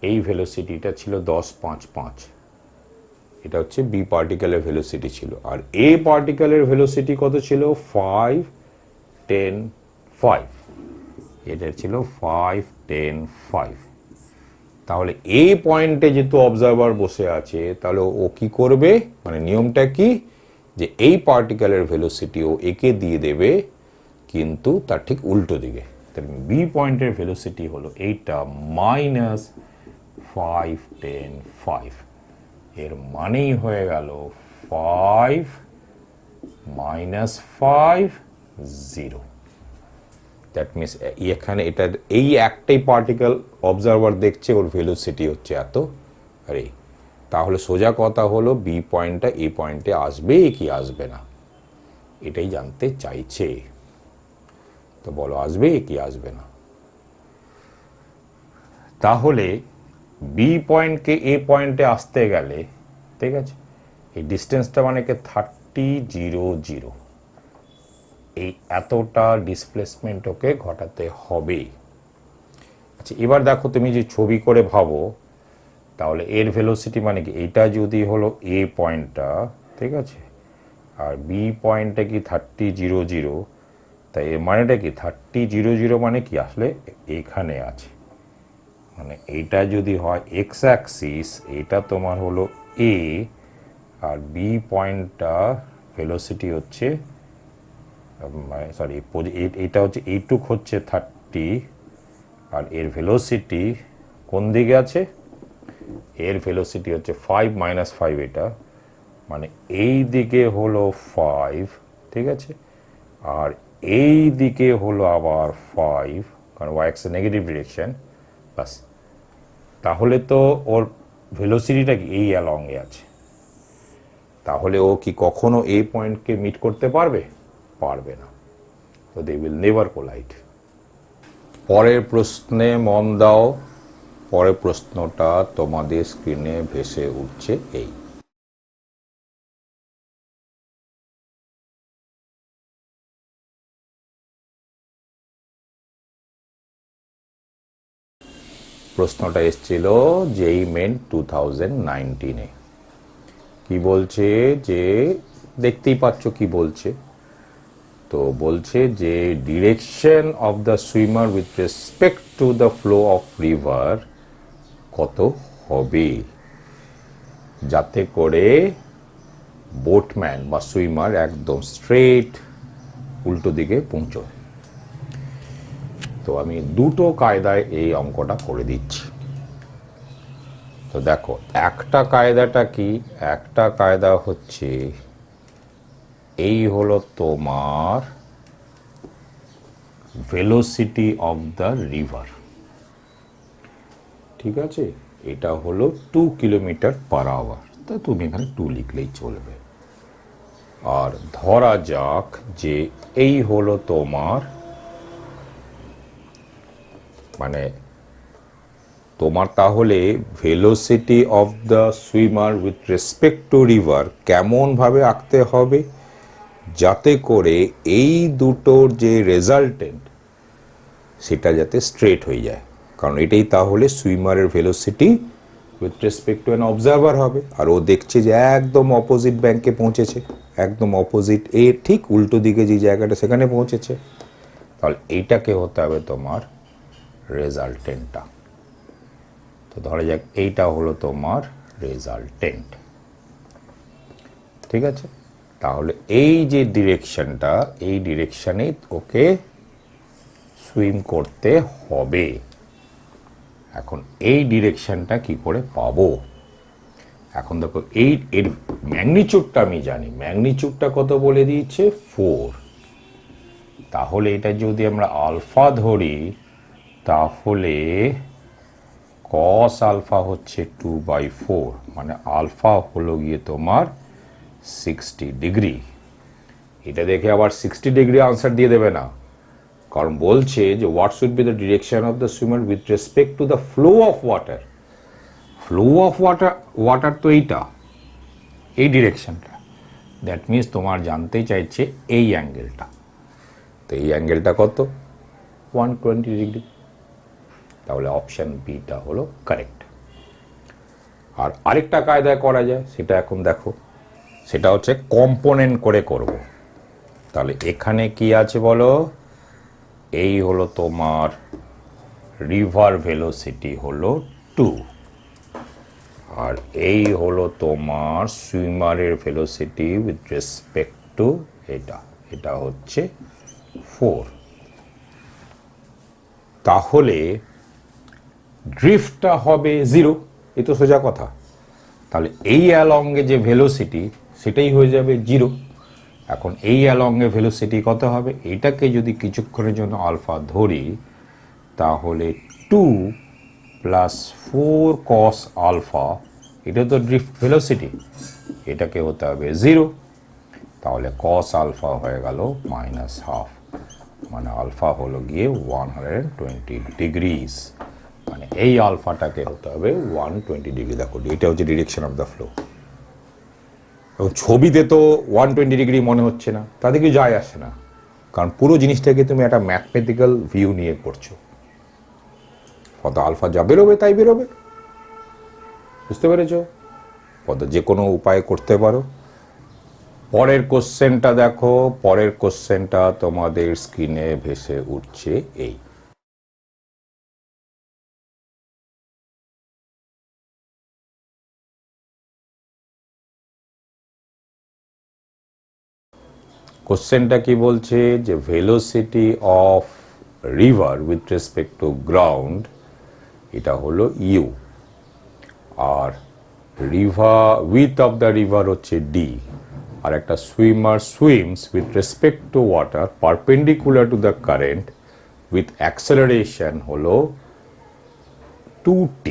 এই ভেলোসিটিটা ছিল 10.5.5, এটা হচ্ছে বি পার্টিকেলের ভেলোসিটি ছিল। আর এ পার্টিকেলের ভেলোসিটি কত ছিল, 5.10.5, এটা ছিল 5.10.5। তাহলে এই পয়েন্টে যেহেতু অবজারভার বসে আছে, তাহলে ও কি করবে, মানে নিয়মটা কি, যে এই পার্টিকেলের ভেলোসিটি ও একে দিয়ে দেবে, কিন্তু তার ঠিক উল্টো দিকে। বি পয়েন্টের ভেলোসিটি হলো এইটা -5.10.5, এর মানেই হয়ে গেল 5 - 5 0। দ্যাট মিনস এখানে এটা এই একটাই পার্টিকেল অবজারভার দেখছে, ওর ভেলোসিটি হচ্ছে এত, আর এই। তাহলে সোজা কথা হলো বি পয়েন্টটা এই পয়েন্টে আসবে কি আসবে না, এটাই জানতে চাইছে। তো বলো আসবে কি আসবে না। তাহলে বি পয়েন্টকে এ পয়েন্টে আসতে গেলে, ঠিক আছে, এই ডিস্টেন্সটা মানে কি 30 এই এতটা ডিসপ্লেসমেন্ট ওকে ঘটাতে হবে। আচ্ছা এবার দেখো তুমি যে ছবি করে ভাবো, তাহলে এর ভেলোসিটি মানে কি, এইটা যদি হলো এ পয়েন্টটা, ঠিক আছে, আর বি পয়েন্টটা কি 30 তাই এর মানেটা কি 30 মানে কি আসলে এইখানে আছে, মানে এইটা যদি হয় এক্স অ্যাক্সিস, এটা তোমার হলো এ, আর বি পয়েন্টটা ভেলোসিটি হচ্ছে, সরি এটা হচ্ছে এইটুক হচ্ছে 30, আর এর ভেলোসিটি কোন দিকে আছে, এর ভেলোসিটি হচ্ছে 5 - 5, এটা মানে এই দিকে হলো 5, ঠিক আছে, আর এই দিকে হলো আবার 5, কারণ ওয়াই এক্স নেগেটিভ ডিরেকশন, বাস। তাহলে তো ওর ভেলোসিটিটা কি এই অ্যালংয়ে আছে, তাহলে ও কি কখনো এই পয়েন্টকে মিট করতে পারবে, পারবে না। তো দে উইল নেভার কোলাইড। পরের প্রশ্নে মন দাও, পরের প্রশ্নটা তোমাদের স্ক্রিনে ভেসে উঠছে এই। প্রশ্নটা এসেছিল যেই মেন 2019-এ। কি বলছে, যে দেখতেই পাচ্ছ কি বলছে, তো বলছে যে direction of the swimmer with respect to the flow of river কত হবে, যাতে করে বোটম্যান বা সুইমার একদম স্ট্রেট উল্টো দিকে পৌঁছয়। তো আমি দুটো কায়দায় এই অঙ্কটা করে দিচ্ছি। তো দেখো একটা কায়দাটা কি, একটা কায়দা হচ্ছে এই হলো তোমার ভেলোসিটি অফ দ্য রিভার, ঠিক আছে, এটা হলো 2 কিলোমিটার/আওয়ার, তা তুমি এখানে 2 লিখলেই চলবে। আর ধরা যাক যে এই হলো তোমার, মানে তোমার তাহলে velocity of the swimmer with respect to river কেমনভাবে আঁকতে হবে, যাতে করে এই দুটোর যে রেজাল্টেন্ট সেটা যাতে স্ট্রেট হয়ে যায়, কারণ এটাই তাহলে সুইমারের velocity with respect to an observer হবে, আর ও দেখছে যে একদম অপোজিট ব্যাংকে পৌঁছেছে, একদম অপোজিট এর ঠিক উল্টো দিকে যে জায়গাটা সেখানে পৌঁছেছে, তাহলে এইটাকে হতে হবে তোমার রেজাল্টেন্টটা। তো ধরা যাক এইটা হলো তোমার রেজাল্টেন্ট, ঠিক আছে। তাহলে এই যে ডিরেকশনটা, এই ডিরেকশনে ওকে সুইম করতে হবে, এখন এই ডিরেকশনটা কি করে পাবো? এখন দেখো এর ম্যাগনিচিউডটা আমি জানি, ম্যাগনিচিউডটা কত বলে দিয়েছে 4। তাহলে এটা যদি আমরা আলফা ধরি তাহলে cos আলফা হচ্ছে 2/4, মানে আলফা হলো গিয়ে তোমার 60 ডিগ্রি। এটা দেখে আবার 60 ডিগ্রি আনসার দিয়ে দেবে না, কারণ বলছে যে what should be the direction of the swimmer with respect to the flow of water. Flow of water তো এই ডিরেকশনটা, দ্যাট মিনস তোমার জানতে চাইছে এই অ্যাঙ্গেলটা। তো এই অ্যাঙ্গেলটা কত? 120 ডিগ্রি। তাহলে অপশান বিটা হলো কারেক্ট। আর আরেকটা কায়দায় করা যায়, সেটা এখন দেখো, সেটা হচ্ছে কম্পোনেন্ট করে করব। তাহলে এখানে কি আছে বলো? এই হলো তোমার রিভার ভেলোসিটি হলো 2, আর এই হলো তোমার সুইমারের ভেলোসিটি উইথ রেসপেক্ট টু এটা হচ্ছে 4। তাহলে ড্রিফটটা হবে 0, এ তো সোজা কথা। তাহলে এই অ্যালংয়ে যে ভেলোসিটি সেটাই হয়ে যাবে 0। এখন এই অ্যালংয়ে ভেলোসিটি কত হবে? এটাকে যদি কিছুক্ষণের জন্য আলফা ধরি তাহলে 2 + 4 cos আলফা, এটা তো ড্রিফট ভেলোসিটি, এটাকে হতে হবে 0। তাহলে cos আলফা হয়ে গেল -½ মানে আলফা হলো গিয়ে 120 ডিগ্রিজ, মানে এই আলফাটাকে হতে হবে 120 ডিগ্রি। দেখো এটা হচ্ছে ডিরেকশন অফ দ্য ফ্লো। এবং ছবিতে তো 120 ডিগ্রি মনে হচ্ছে না, তাতে কিছু যায় আসে না, কারণ পুরো জিনিসটাকে তুমি একটা ম্যাথমেটিক্যাল ভিউ নিয়ে করছো। কত আলফা যা বেরোবে তাই বেরোবে, বুঝতে পেরেছো? কত যে কোনো উপায় করতে পারো। পরের কোশ্চেনটা দেখো, পরের কোশ্চেনটা তোমাদের স্ক্রিনে ভেসে উঠছে এই। কোশ্চেনটা কি বলছে যে velocity of river with respect to ground এটা হলো ইউ, আর river with of the river হচ্ছে ডি, আর একটা swimmer swims with respect to water perpendicular to the current with acceleration হলো 2t,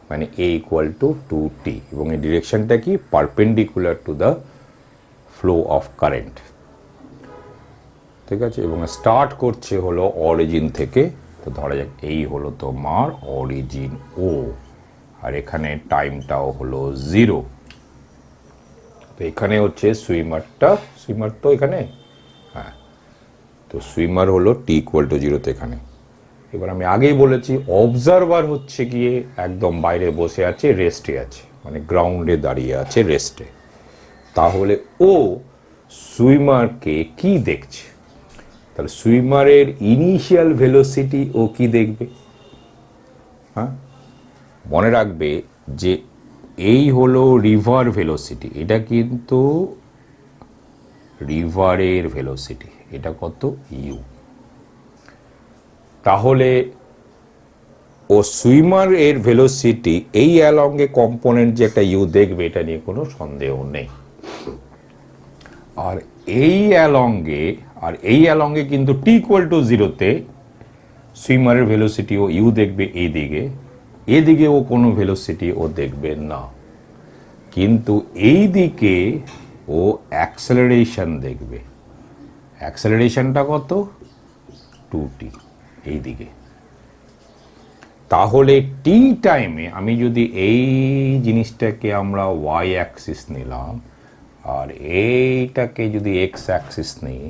মানে a = 2t, এবং এই ডিরেকশনটা কি? Perpendicular to the flow of current. ঠিক আছে, এবং স্টার্ট করছে হলো অরিজিন থেকে। তো ধরা যাক এই হলো তোমার অরিজিন ও, আর এখানে টাইমটাও হলো 0। তো এখানে হচ্ছে সুইমার তো এখানে, হ্যাঁ, তো সুইমার হলো t = 0 এখানে। এবার আমি আগেই বলেছি অবজারভার হচ্ছে গিয়ে একদম বাইরে বসে আছে, রেস্টে আছে, মানে গ্রাউন্ডে দাঁড়িয়ে আছে রেস্টে। তাহলে ও সুইমারকে কি দেখছে? তাহলে সুইমারের ইনিশিয়াল ভেলোসিটি ও কি দেখবে? হ্যাঁ, মনে রাখবে যে এই হলো রিভার ভেলোসিটি, এটা কিন্তু রিভারের ভেলোসিটি, এটা কত? ইউ। তাহলে ও সুইমার এর ভেলোসিটি এই অ্যালংয়ে কম্পোনেন্ট যে একটা ইউ দেখবে, এটা নিয়ে কোনো সন্দেহ নেই। আর এই অ্যালংয়ে কিন্তু t = 0-তে সুইমারের ভেলোসিটি ও ইউ দেখবে এদিকে ও কোনো ভেলোসিটি ও দেখবে না, কিন্তু এই দিকে ও অ্যাক্সেলারেশন দেখবে। অ্যাক্সেলারেশনটা কত? 2t এই দিকে। তাহলে টি টাইমে আমি যদি এই জিনিসটাকে আমরা ওয়াই অ্যাক্সিস নিলাম, আর এইটাকে যদি এক্স অ্যাক্সিস নিই,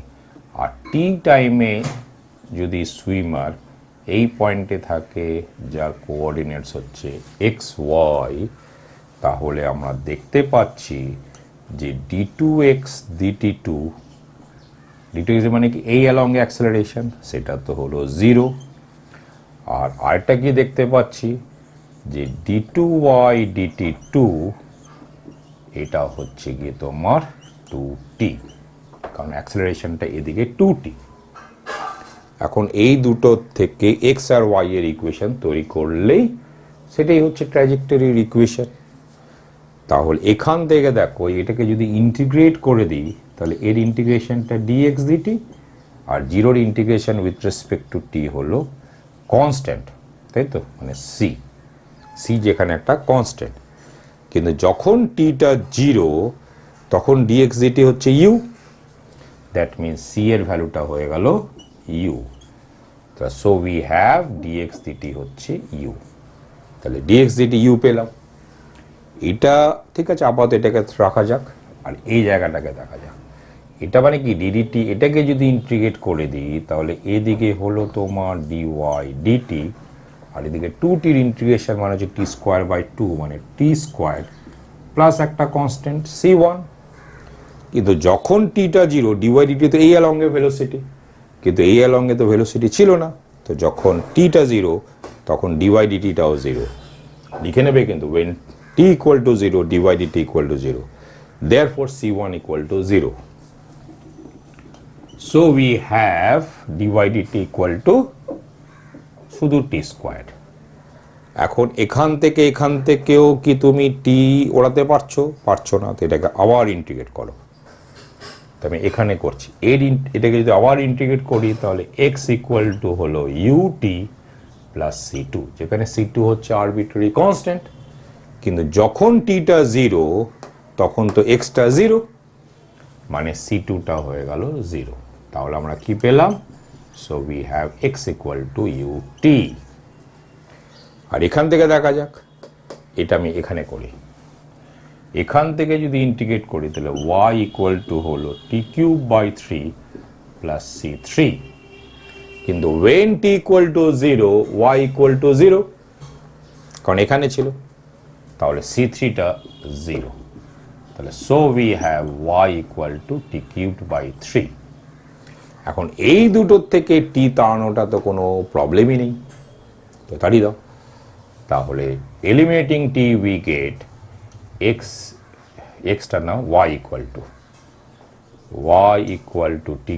আর টি টাইমে যদি সুইমার এই পয়েন্টে থাকে যার কোঅর্ডিনেটস হচ্ছে এক্স ওয়াই, তাহলে আমরা দেখতে পাচ্ছি যে d2x dt2 মানে কি? এই অ্যালংয়ে অ্যাক্সেলারেশন, সেটা তো হলো 0। আর আরেকটা কি দেখতে পাচ্ছি যে d2y dt2 এটা হচ্ছে গিয়ে তোমার 2t, কারণ অ্যাক্সেলারেশনটা এদিকে 2t। এখন এই দুটো থেকে এক্স আর ওয়াই এর ইকুয়েশন তৈরি করলেই সেটাই হচ্ছে ট্র্যাজেক্টরির ইকুয়েশন। তাহলে এখান থেকে দেখো এটাকে যদি ইন্টিগ্রেট করে দিই তাহলে এর ইন্টিগ্রেশনটা ডিএক্স ডিটি, আর জিরোর ইন্টিগ্রেশন উইথ রেসপেক্ট টু টি হলো কনস্ট্যান্ট, তাই তো, মানে সি, সি যেখানে একটা কনস্ট্যান্ট। কিন্তু যখন টিটা জিরো তখন ডিএক্স ডিটি হচ্ছে ইউ, দ্যাট মিনস সি এর ভ্যালুটা হয়ে গেল U. So we have DX DT হচ্ছে ইউ। তাহলে ডিএক্স ডিটি ইউ পেলাম। এটা ঠিক আছে, আপাতত এটাকে রাখা যাক, আর এই জায়গাটাকে দেখা যাক। এটা মানে কি ডিডিটি, এটাকে যদি ইন্টিগ্রেট করে দিই তাহলে এদিকে হলো তোমার ডিওয়াই ডিটি, আর এদিকে 2টির ইন্টিগ্রেশন মানে হচ্ছে টি স্কোয়ার বাই 2, মানে টি স্কোয়ার প্লাস একটা কনস্ট্যান্ট c1। কিন্তু যখন টিটা জিরো ডিওয়াই ডিটি তো এই অ্যালংয়ে ভেলোসিটি, কিন্তু এই অ্যালংয়ে তো ভেলোসিটি ছিল না। তো যখন টিটা জিরো তখন ডিওয়াই ডিটিটাও জিরো লিখে নেবে, কিন্তু when t equal to 0 dy dt equal to 0, therefore c1 equal to 0. So we have dy dt equal to শুধু t squared। এখন এখান থেকেও কি তুমি t ওড়াতে পারছো না, তো এটাকে আবার ইন্টিগ্রেট করো। তো আমি এখানে করছি, এটাকে যদি আবার ইন্টিগ্রেট করি তাহলে x ইকুয়াল টু হলো ut প্লাস c2, যেখানে c2 হচ্ছে আরবিট্রারি কনস্ট্যান্ট। কিন্তু যখন টিটা জিরো তখন তো এক্সটা জিরো, মানে সি টুটা হয়ে গেল জিরো। তাহলে আমরা কি পেলাম? So we have X equal to U T. আর এখান থেকে দেখা যাক, এটা আমি এখানে করি, এখান থেকে যদি ইন্টিগ্রেট করি তাহলে ওয়াই ইকুয়াল টু হলো T cube by 3 plus C 3। কিন্তু when T equal to zero Y equal to zero, কারণ এখানে ছিল, তাহলে c3টা 0। তাহলে so we have y equal to T cubed by 3। এখন এই দুটোর থেকে টি তাড়ানোটা তো কোনো প্রবলেমই নেই, তো তাড়িয়ে দাও। তাহলে এলিমিনেটিং টি উই গেট এক্সটা now y equal to T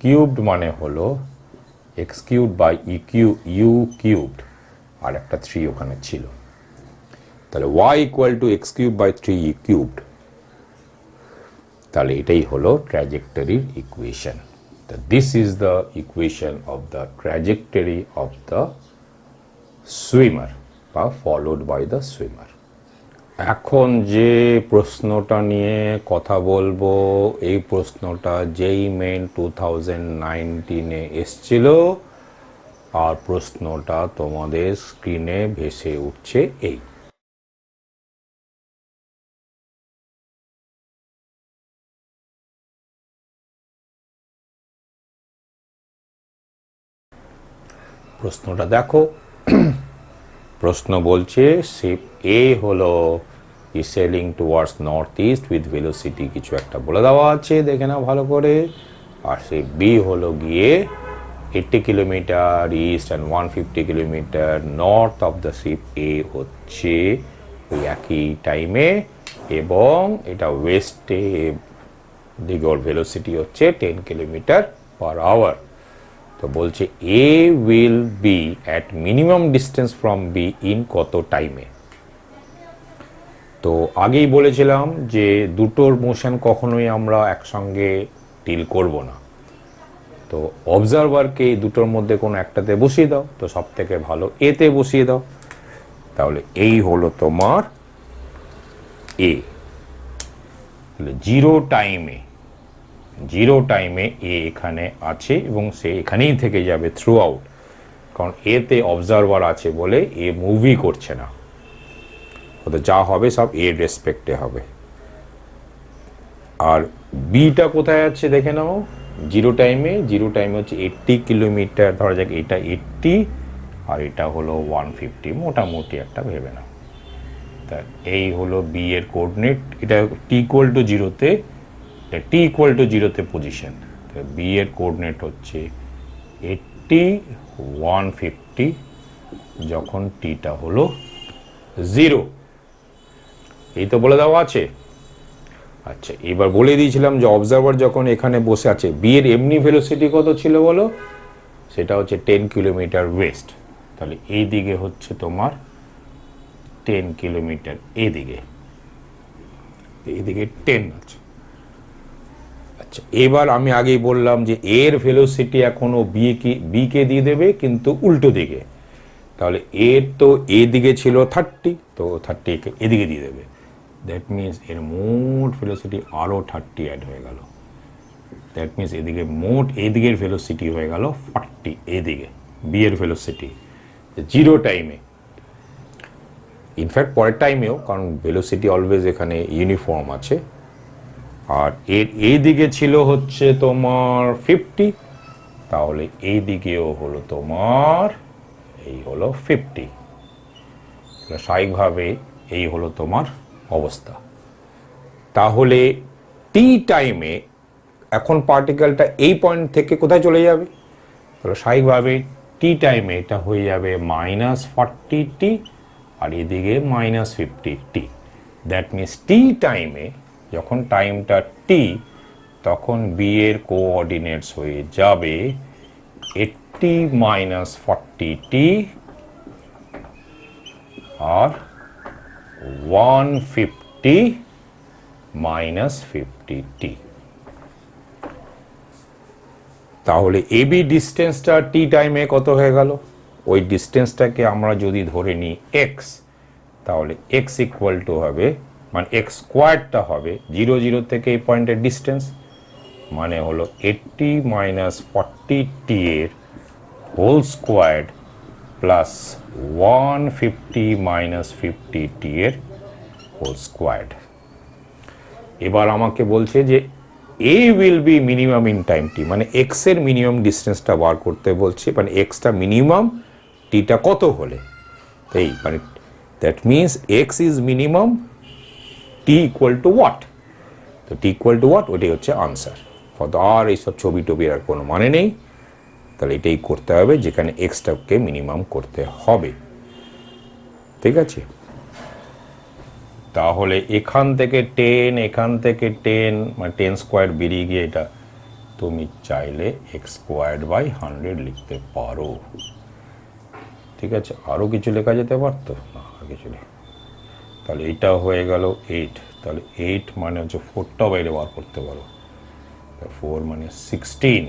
cubed মানে হলো X cubed by U cubed, আর একটা 3 ওখানে ছিল। তাহলে y equal to X cube by 3 cubed. তাহলে এটাই হলো ট্র্যাজেক্টরির equation. This is the equation of the trajectory of the swimmer বা ফলোড বাই দ্য সুইমার। এখন যে প্রশ্নটা নিয়ে কথা বলবো, এই প্রশ্নটা যেই মেন 2019-এ এসছিল, আর প্রশ্নটা তোমাদের স্ক্রিনে ভেসে উঠছে এই। প্রশ্নটা দেখো, প্রশ্ন বলছে শিপ এ হলো selling towards north east with velocity কিছু একটা বলে দেওয়া আছে, দেখে নাও ভালো করে। আর শিপ বি হলো গিয়ে 80 kilometre east and 150 kilometre north of the ship A হচ্ছে ওই একই টাইমে, এবং এটা ওয়েস্টে দিকে ওর ভেলোসিটি হচ্ছে 10 কিলোমিটার পার আওয়ার। তো বলছে A will be at minimum distance from B in কত টাইমে। তো আগেই বলেছিলাম যে দুটোর মোশন কখনোই আমরা একসঙ্গে ডিল করব না, তো অবজারভারকে এই দুটোর মধ্যে কোনো একটাতে বসিয়ে দাও, তো সব থেকে ভালো এতে বসিয়ে দাও। তাহলে এই হলো তোমার এ। জিরো টাইমে এ এখানে আছে এবং সে এখানেই থেকে যাবে থ্রু আউট, কারণ এতে অবজারভার আছে বলে এ মুভি করছে না, তো যা হবে সব এর রেসপেক্টে হবে। আর বিটা কোথায় আছে দেখে নাও, জিরো টাইমে হচ্ছে 80 কিলোমিটার, ধরা যাক এটা 80 আর এটা হলো 150, মোটামুটি একটা ভেবে নাও। তা এই হলো বি এর কোঅর্ডিনেট, এটা টি ইকুয়াল টু জিরোতে পজিশন। তো বি এর কোঅর্ডিনেট হচ্ছে 80 150 যখন টিটা হলো 0, এই তো বলে দেওয়া আছে। আচ্ছা, এবার বলে দিয়েছিলাম যে অবজারভার যখন এখানে বসে আছে, বি এর এমনি ভেলোসিটি কত ছিল বলো, সেটা হচ্ছে 10 কিলোমিটার ওয়েস্ট। তাহলে এই দিকে হচ্ছে তোমার 10 কিলোমিটার, এইদিকে 10 আছে। আচ্ছা, এবার আমি আগেই বললাম যে এর ভেলোসিটি এখনো বি কে দিয়ে দেবে, কিন্তু উল্টো দিকে। তাহলে এর তো এদিকে ছিল 30, তো 30 এদিকে দিয়ে দেবে। দ্যাট মিনস এর মোট ভেলোসিটি আরও 30 অ্যাড হয়ে গেল। দ্যাট মিনস এদিকে মোট এদিকের ভেলোসিটি হয়ে গেল 40, এদিকে বি এর ভেলোসিটি 0 টাইমে, ইনফ্যাক্ট পরের টাইমেও, কারণ ভেলোসিটি অলওয়েজ এখানে ইউনিফর্ম আছে। আর এর এই দিকে ছিল হচ্ছে তোমার 50, তাহলে এই দিকেও হলো তোমার এই হলো 50। স্বাভাবিকভাবে এই হলো তোমার অবস্থা। তাহলে টি টাইমে এখন পার্টিকেলটা এই পয়েন্ট থেকে কোথায় চলে যাবে? তাহলে স্বাভাবিকভাবে টি টাইমে এটা হয়ে যাবে -40t, আর এদিকে -50t। দ্যাট মিনস টি টাইমে, যখন টাইমটা টি, তখন বি এর কোঅর্ডিনেটস হয়ে যাবে 80 -40t আর 150 -50t। তাহলে এবি ডিস্টেন্সটা টি টাইমে কত হয়ে গেল? ওই ডিস্টেন্সটাকে আমরা যদি ধরে নিই এক্স, তাহলে এক্স ইকুয়াল টু হবে, মানে এক্স স্কোয়ারটা হবে 0 0 থেকে এই পয়েন্টের ডিস্টেন্স, মানে হলো 80 -40t এর হোল স্কোয়ার প্লাস 150 -50t এর হোল স্কোয়ার। এবার আমাকে বলছে যে A will be minimum in time T, মানে এক্স এর মিনিমাম ডিস্টেন্সটা বার করতে বলছে, মানে এক্সটা মিনিমাম, টিটা কত হলে, এই মানে that means x is minimum, T equal two what. তো টি ইকুয়াল টু হোয়াট, ওইটাই হচ্ছে আনসার। আর এইসব ছবি টবির আর কোনো মানে নেই। তাহলে এটাই করতে হবে, যেখানে এক্সটাকে মিনিমাম করতে হবে। ঠিক আছে, তাহলে এখান থেকে 10, এখান থেকে 10, মানে 10 স্কোয়ার বেরিয়ে গিয়ে এটা তুমি চাইলে এক্স স্কোয়ার্ড বাই 100 লিখতে পারো। ঠিক আছে, আরও কিছু লেখা যেতে পারতো না, আর কিছু নেই। তাহলে এটা হয়ে গেল 8, তাহলে 8 মানে হচ্ছে 4টাও বাইরে বার করতে পারো, 4 মানে 16,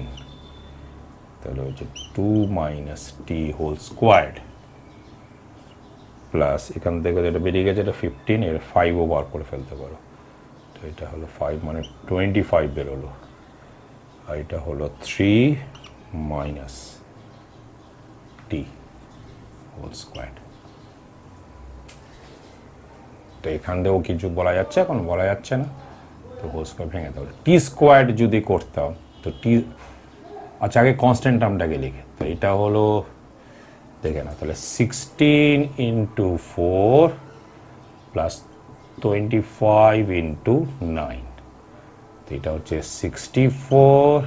তাহলে হচ্ছে 2 - t হোল স্কোয়ার্ড প্লাস এখান থেকে যেটা বেরিয়ে গেছে এটা 15, এর 5ও বার করে ফেলতে পারো। তো এটা হলো 5 মানে 25 বেরোলো, আর এটা হলো 3 - t হোল স্কোয়ার্ড। তো এখান থেকেও কিছু বলা যাচ্ছে, এখন বলা যাচ্ছে না, তো হোল স্কোয়ার ভেঙে দেবো। টি স্কোয়ার্ড যদি করতাম, তো টি, আচ্ছা আগে কনস্ট্যান্ট টার্মটাকে লিখে, তো এটা হলো দেখে না, তাহলে 16 × 4 প্লাস 25 × 9, তো এটা হচ্ছে 64,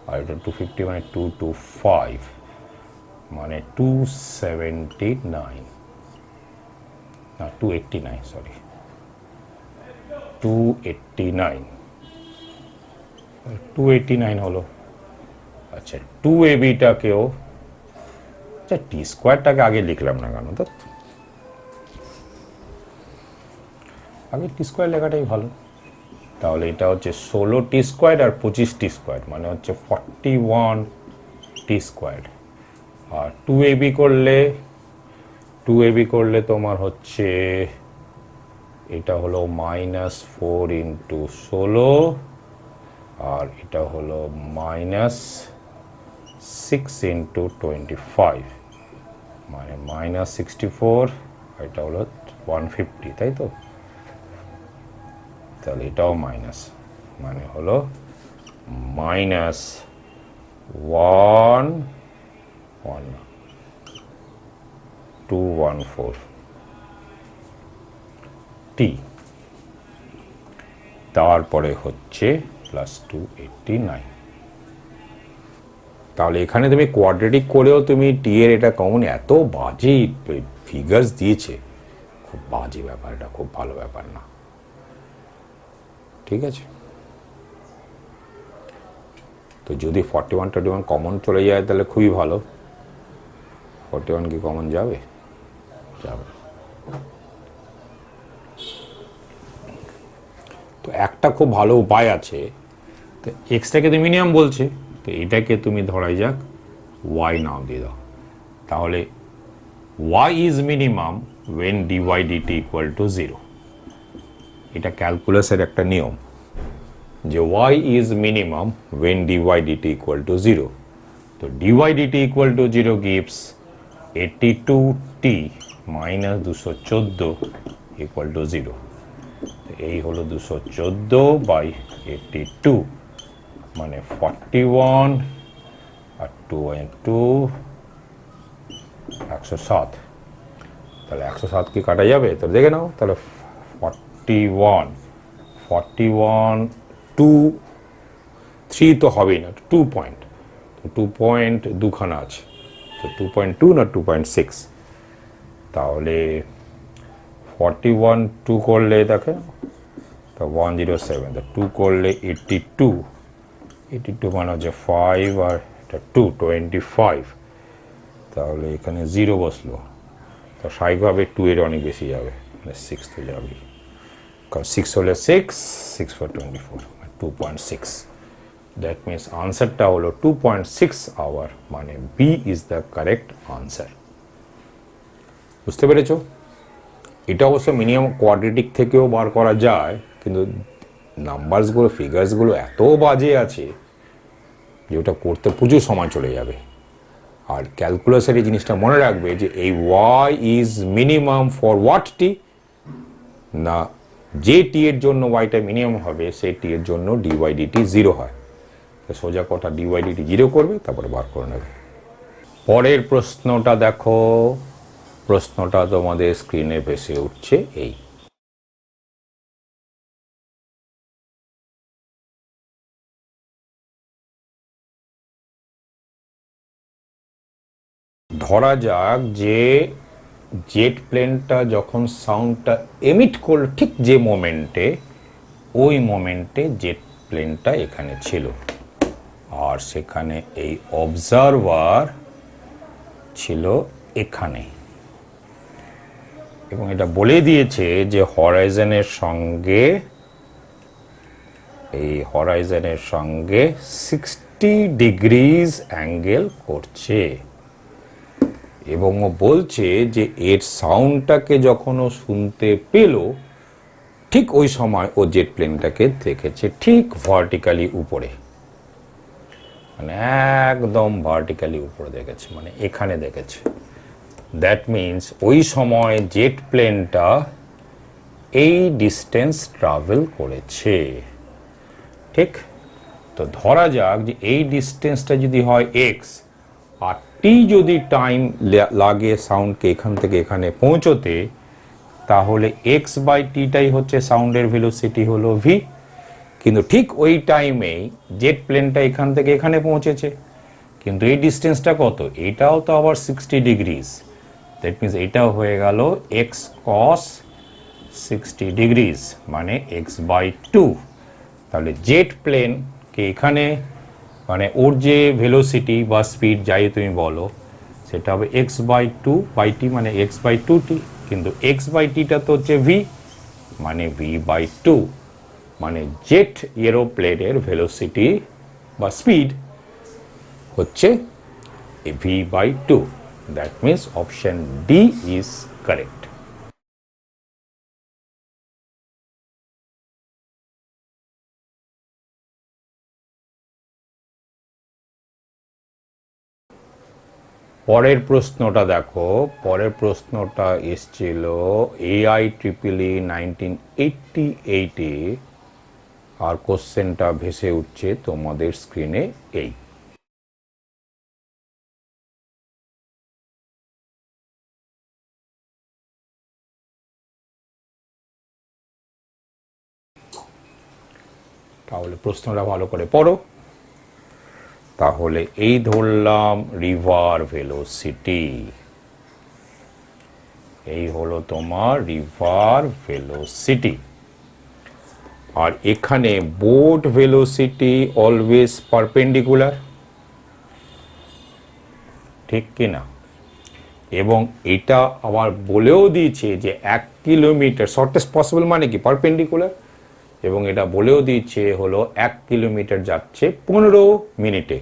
আর এটা 250 মানে 225, মানে 279, না 289, সরি 289 হলো। আচ্ছা 2ab-টাকেও, আচ্ছা টি স্কোয়ারটাকে আগে লিখলাম না কেন, তো আগে টি স্কোয়ার লেখাটাই ভালো। তাহলে এটা হচ্ছে 16t স্কোয়ার আর 25t স্কোয়ার, মানে হচ্ছে 41t স্কোয়ার। আর 2ab করলে তোমার হচ্ছে এটা হলো -4 × 16, আর এটা হলো -6 × 25, মানে -64, এটা হলো 150, তাই তো? তাহলে এটাও মাইনাস, মানে হলো -214 টি, তারপরে হচ্ছে +289। তাহলে এখানে তুমি কোয়াড্রেটিক করেও তুমি টি এর এটা কমন, এত বাজে ফিগার্স দিয়েছে, খুব বাজে ব্যাপার, এটা খুব ভালো ব্যাপার না। ঠিক আছে, তো যদি 41 21 কমন চলে যায় তাহলে খুবই ভালো। 41 কি কমন যাবে? যাবে। তো একটা খুব ভালো উপায় আছে, তো এক্সটাকে তো মিনিমাম বলছে, তো এটাকে তুমি ধরাই যাক ওয়াই নাও দিয়ে দাও, তাহলে y is minimum when dy dt equal to 0. এটা ক্যালকুলাসের একটা নিয়ম যে y is minimum when dy dt equal to 0. তো dy dt equal to 0 gives 82t minus 214 equal to 0. এই হলো 214 বাই 82 মানে 41 আর 2 107, তাহলে 107 কি কাটা যাবে? তো দেখে নাও, তাহলে 41 2 3 তো হবেই না, 2 পয়েন্ট, তো 2 পয়েন্ট দুখানা আছে, তো 2.2 না 2.6, তাহলে 41 2 করলে দেখে তো 107, তো 2 করলে 82 মানে হচ্ছে 5 আর এটা 2 25, তাহলে এখানে 0 বসলো, তো স্বাভাবিকভাবে 2 এর অনেক বেশি যাবে, মানে 6 তো যাবেই, কারণ 6 হলে 6 4 24 2.6, দ্যাট মিনস আনসারটা হলো 2.6 আওয়ার, মানে B is the correct answer. বুঝতে পেরেছো? এটা অবশ্য মিনিমাম কোয়াড্রেটিক থেকেও বার করা যায়, কিন্তু নাম্বারসগুলো ফিগার্সগুলো এত বাজে আছে যে ওটা করতে প্রচুর সময় চলে যাবে। আর ক্যালকুলাসের এই জিনিসটা মনে রাখবে যে এই y is minimum for what T, না যে টি এর জন্য ওয়াইটা মিনিমাম হবে সেই টি এর জন্য ডিওয়াই ডিটি 0 হয়, তো সোজা কথা ডিওয়াই ডিটি 0 করবে, তারপরে বার করে নেবে। পরের প্রশ্নটা দেখো, প্রশ্নটা তোমাদের স্ক্রিনে ভেসে উঠছে এই, ধরা যাক যে জেট প্লেনটা যখন সাউন্ডটা এমিট করল ঠিক যে মোমেন্টে, ওই মোমেন্টে জেট প্লেনটা এখানে ছিল, আর সেখানে এই অবজারভার ছিল এখানে, এবং এটা বলে দিয়েছে যে হরাইজনের সঙ্গে এই হরাইজনের সঙ্গে 60 ডিগ্রিজ অ্যাঙ্গেল করছে, এবং ও বলছে যে এর সাউন্ডটাকে যখন ও শুনতে পেল ঠিক ওই সময় ও জেট প্লেনটাকে দেখেছে ঠিক ভার্টিক্যালি উপরে, মানে একদম ভার্টিক্যালি উপরে দেখেছে, মানে এখানে দেখেছে। দ্যাট মিনস ওই সময় জেট প্লেনটা এই ডিস্টেন্স ট্রাভেল করেছে, ঠিক? তো ধরা যাক যে এই ডিস্টেন্সটা যদি হয় এক্স, আর টি যদি টাইম লাগে সাউন্ডকে এখান থেকে এখানে পৌঁছতে, তাহলে এক্স বাই টিটাই হচ্ছে সাউন্ডের ভেলোসিটি হলো ভি, কিন্তু ঠিক ওই টাইমেই জেট প্লেনটা এখান থেকে এখানে পৌঁছেছে, কিন্তু এই ডিস্টেন্সটা কত? এটাও তো আবার 60 ডিগ্রিজ, দ্যাট মিনস এটাও হয়ে গেল এক্স কস 60 ডিগ্রিজ মানে এক্স বাই 2, তাহলে জেট প্লেনকে এখানে মানে ওর যে ভেলোসিটি বা স্পিড যাই তুমি বলো সেটা হবে এক্স বাই 2 বাই টি, মানে এক্স বাই 2 টি, কিন্তু এক্স বাই টিটা তো হচ্ছে ভি, মানে ভি বাই 2, মানে জেট এরোপ্লেনের ভেলোসিটি বা স্পিড হচ্ছে V by 2, that means option D is correct. পরের প্রশ্নটা দেখো, পরের প্রশ্নটা এসছিল AIEEE 1988-এ, আর কোশ্চেনটা ভেসে উঠছে তোমাদের স্ক্রিনে এই, তাহলে প্রশ্নটা ভালো করে পড়ো। তাহলে এই ধরলাম রিভার ভেলোসিটি, এই হলো তোমার রিভার ভেলোসিটি, আর এখানে বোট ভেলোসিটি অলওয়েজ পারপেন্ডিকুলার, ঠিক কিনা? এবং এটা আবার বলেও দিয়েছে যে 1 কিলোমিটার শর্টেস্ট পসিবল মানে কি পারপেন্ডিকুলার, এবং এটা বলেও দিয়েছে হলো 1 কিলোমিটার যাচ্ছে 15 মিনিটে,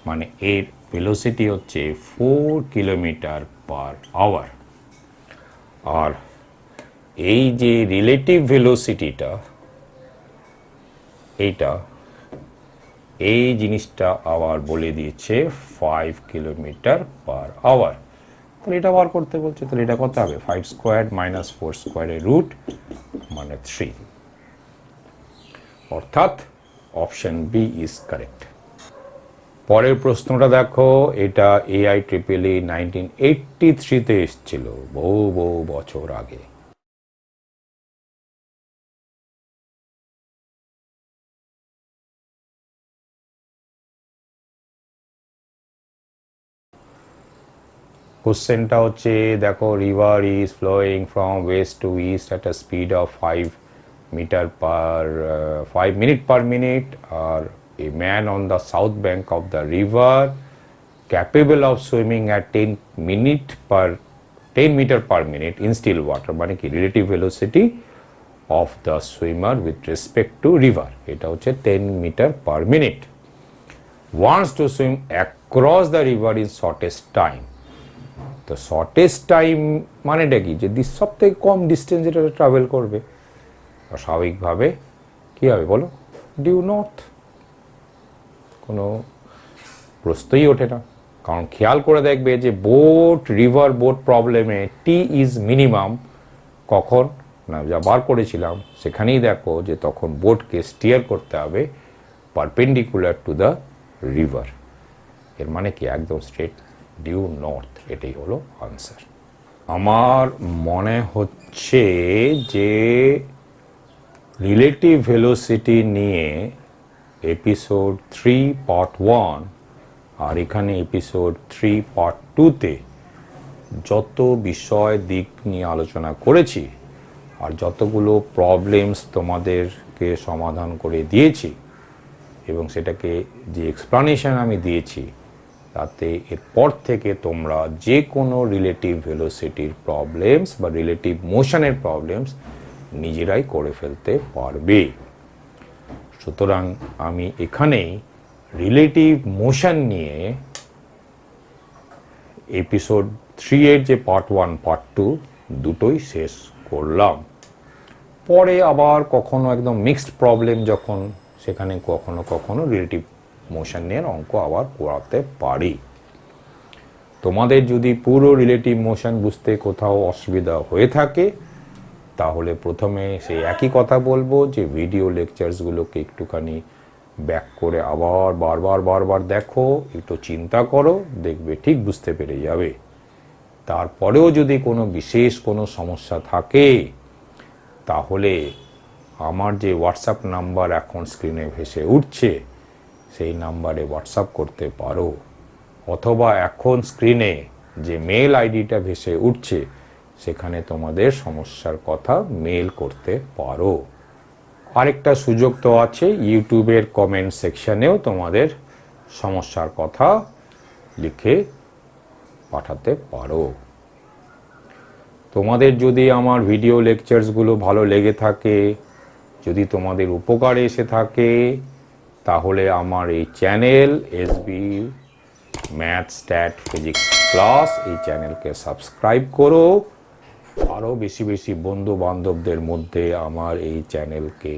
মানে এর ভেলোসিটি হচ্ছে 4 কিলোমিটার পার আওয়ার। আর এই যে রিলেটিভ ভেলোসিটিটা, এই জিনিসটা আবার বলে দিয়েছে 5 কিলোমিটার পার আওয়ার। তাহলে এটা বার করতে বলছে, তাহলে এটা কত হবে 5 স্কোয়ার মাইনাস 4 স্কোয়ারের রুট মানে 3, অর্থাৎ অপশন বি ইজ কারেক্ট। পরের প্রশ্নটা দেখো, এটা AIEEE 1983-তে এসেছিল, বহু বহু বছর আগে। কোশ্চেনটা হচ্ছে দেখো, river is flowing from west to east at a speed of 5 minute per minute, আর a man on the south bank of the river capable of swimming at 10 meter per minute in still water, মানে কি relative velocity of the swimmer with respect to river, এটা হচ্ছে 10 meter per minute, wants to swim across the river in shortest time। তো shortest time মানেটা কি, যে সব থেকে কম ডিস্টেন্স এটা ট্রাভেল করবে, স্বাভাবিকভাবে কী হবে বলো, ডিউ নর্থ, কোনো প্রশ্নই ওঠে না। কারণ খেয়াল করে দেখবে যে রিভার বোট প্রবলেমে টি ইজ মিনিমাম কখন না, যা বার করেছিলাম সেখানেই দেখো যে তখন বোটকে স্টিয়ার করতে হবে পারপেন্ডিকুলার টু দ্য রিভার, এর মানে কি একদম স্ট্রেট ডিউ নর্থ, এটাই হলো আনসার। আমার মনে হচ্ছে যে রিলেটিভ ভেলোসিটি নিয়ে এপিসোড 3 পার্ট 1 আর এখানে এপিসোড 3 পার্ট 2-তে যত বিষয় দিক নিয়ে আলোচনা করেছি আর যতগুলো প্রবলেমস তোমাদেরকে সমাধান করে দিয়েছি এবং সেটাকে যে এক্সপ্লানেশন আমি দিয়েছি, তাতে এরপর থেকে তোমরা যে কোনো রিলেটিভ ভেলোসিটির প্রবলেমস বা রিলেটিভ মোশনের প্রবলেমস নিজেরাই করে ফেলতে পারবে। সুতরাং আমি এখানেই রিলেটিভ মোশন নিয়ে এপিসোড 3-এর যে পার্ট 1 পার্ট 2 দুটোই শেষ করলাম। পরে আবার কখনো একদম মিক্সড প্রবলেম যখন, সেখানে কখনো কখনো রিলেটিভ মোশন নিয়ে অঙ্ক আবার করাতে পারি। তোমাদের যদি পুরো রিলেটিভ মোশন বুঝতে কোথাও অসুবিধা হয়ে থাকে, তাহলে প্রথমে সেই একই কথা বলবো যে ভিডিও লেকচার্সগুলোকে একটুখানি ব্যাক করে আবার বারবার দেখো, একটু চিন্তা করো, দেখবে ঠিক বুঝতে পেরে যাবে। তারপরেও যদি কোনো বিশেষ কোনো সমস্যা থাকে, তাহলে আমার যে হোয়াটসঅ্যাপ নাম্বার এখন স্ক্রিনে ভেসে উঠছে সেই নাম্বারে হোয়াটসঅ্যাপ করতে পারো, অথবা এখন স্ক্রিনে যে মেল আইডিটা ভেসে উঠছে সেখানে তোমাদের সমস্যার কথা মেল করতে পারো। আরেকটা সুযোগ তো আছে, ইউটিউবের কমেন্ট সেকশনেও তোমাদের সমস্যার কথা লিখে পাঠাতে পারো। তোমাদের যদি আমার ভিডিও লেকচার্সগুলো ভালো লেগে থাকে, যদি তোমাদের উপকারে এসে থাকে, তাহলে আমার এই channel SB math stat physics class এই চ্যানেলকে সাবস্ক্রাইব করো, আরও বেশি বেশি বন্ধু বান্ধবদের মধ্যে আমার এই চ্যানেলকে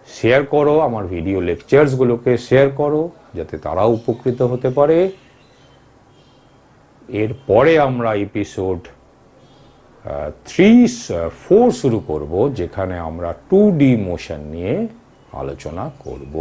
শেয়ার করো, আমার ভিডিও লেকচার্সগুলোকে শেয়ার করো, যাতে তারাও উপকৃত হতে পারে। এরপরে আমরা এপিসোড 3-4 শুরু করব, যেখানে আমরা 2D মোশন নিয়ে আলোচনা করব।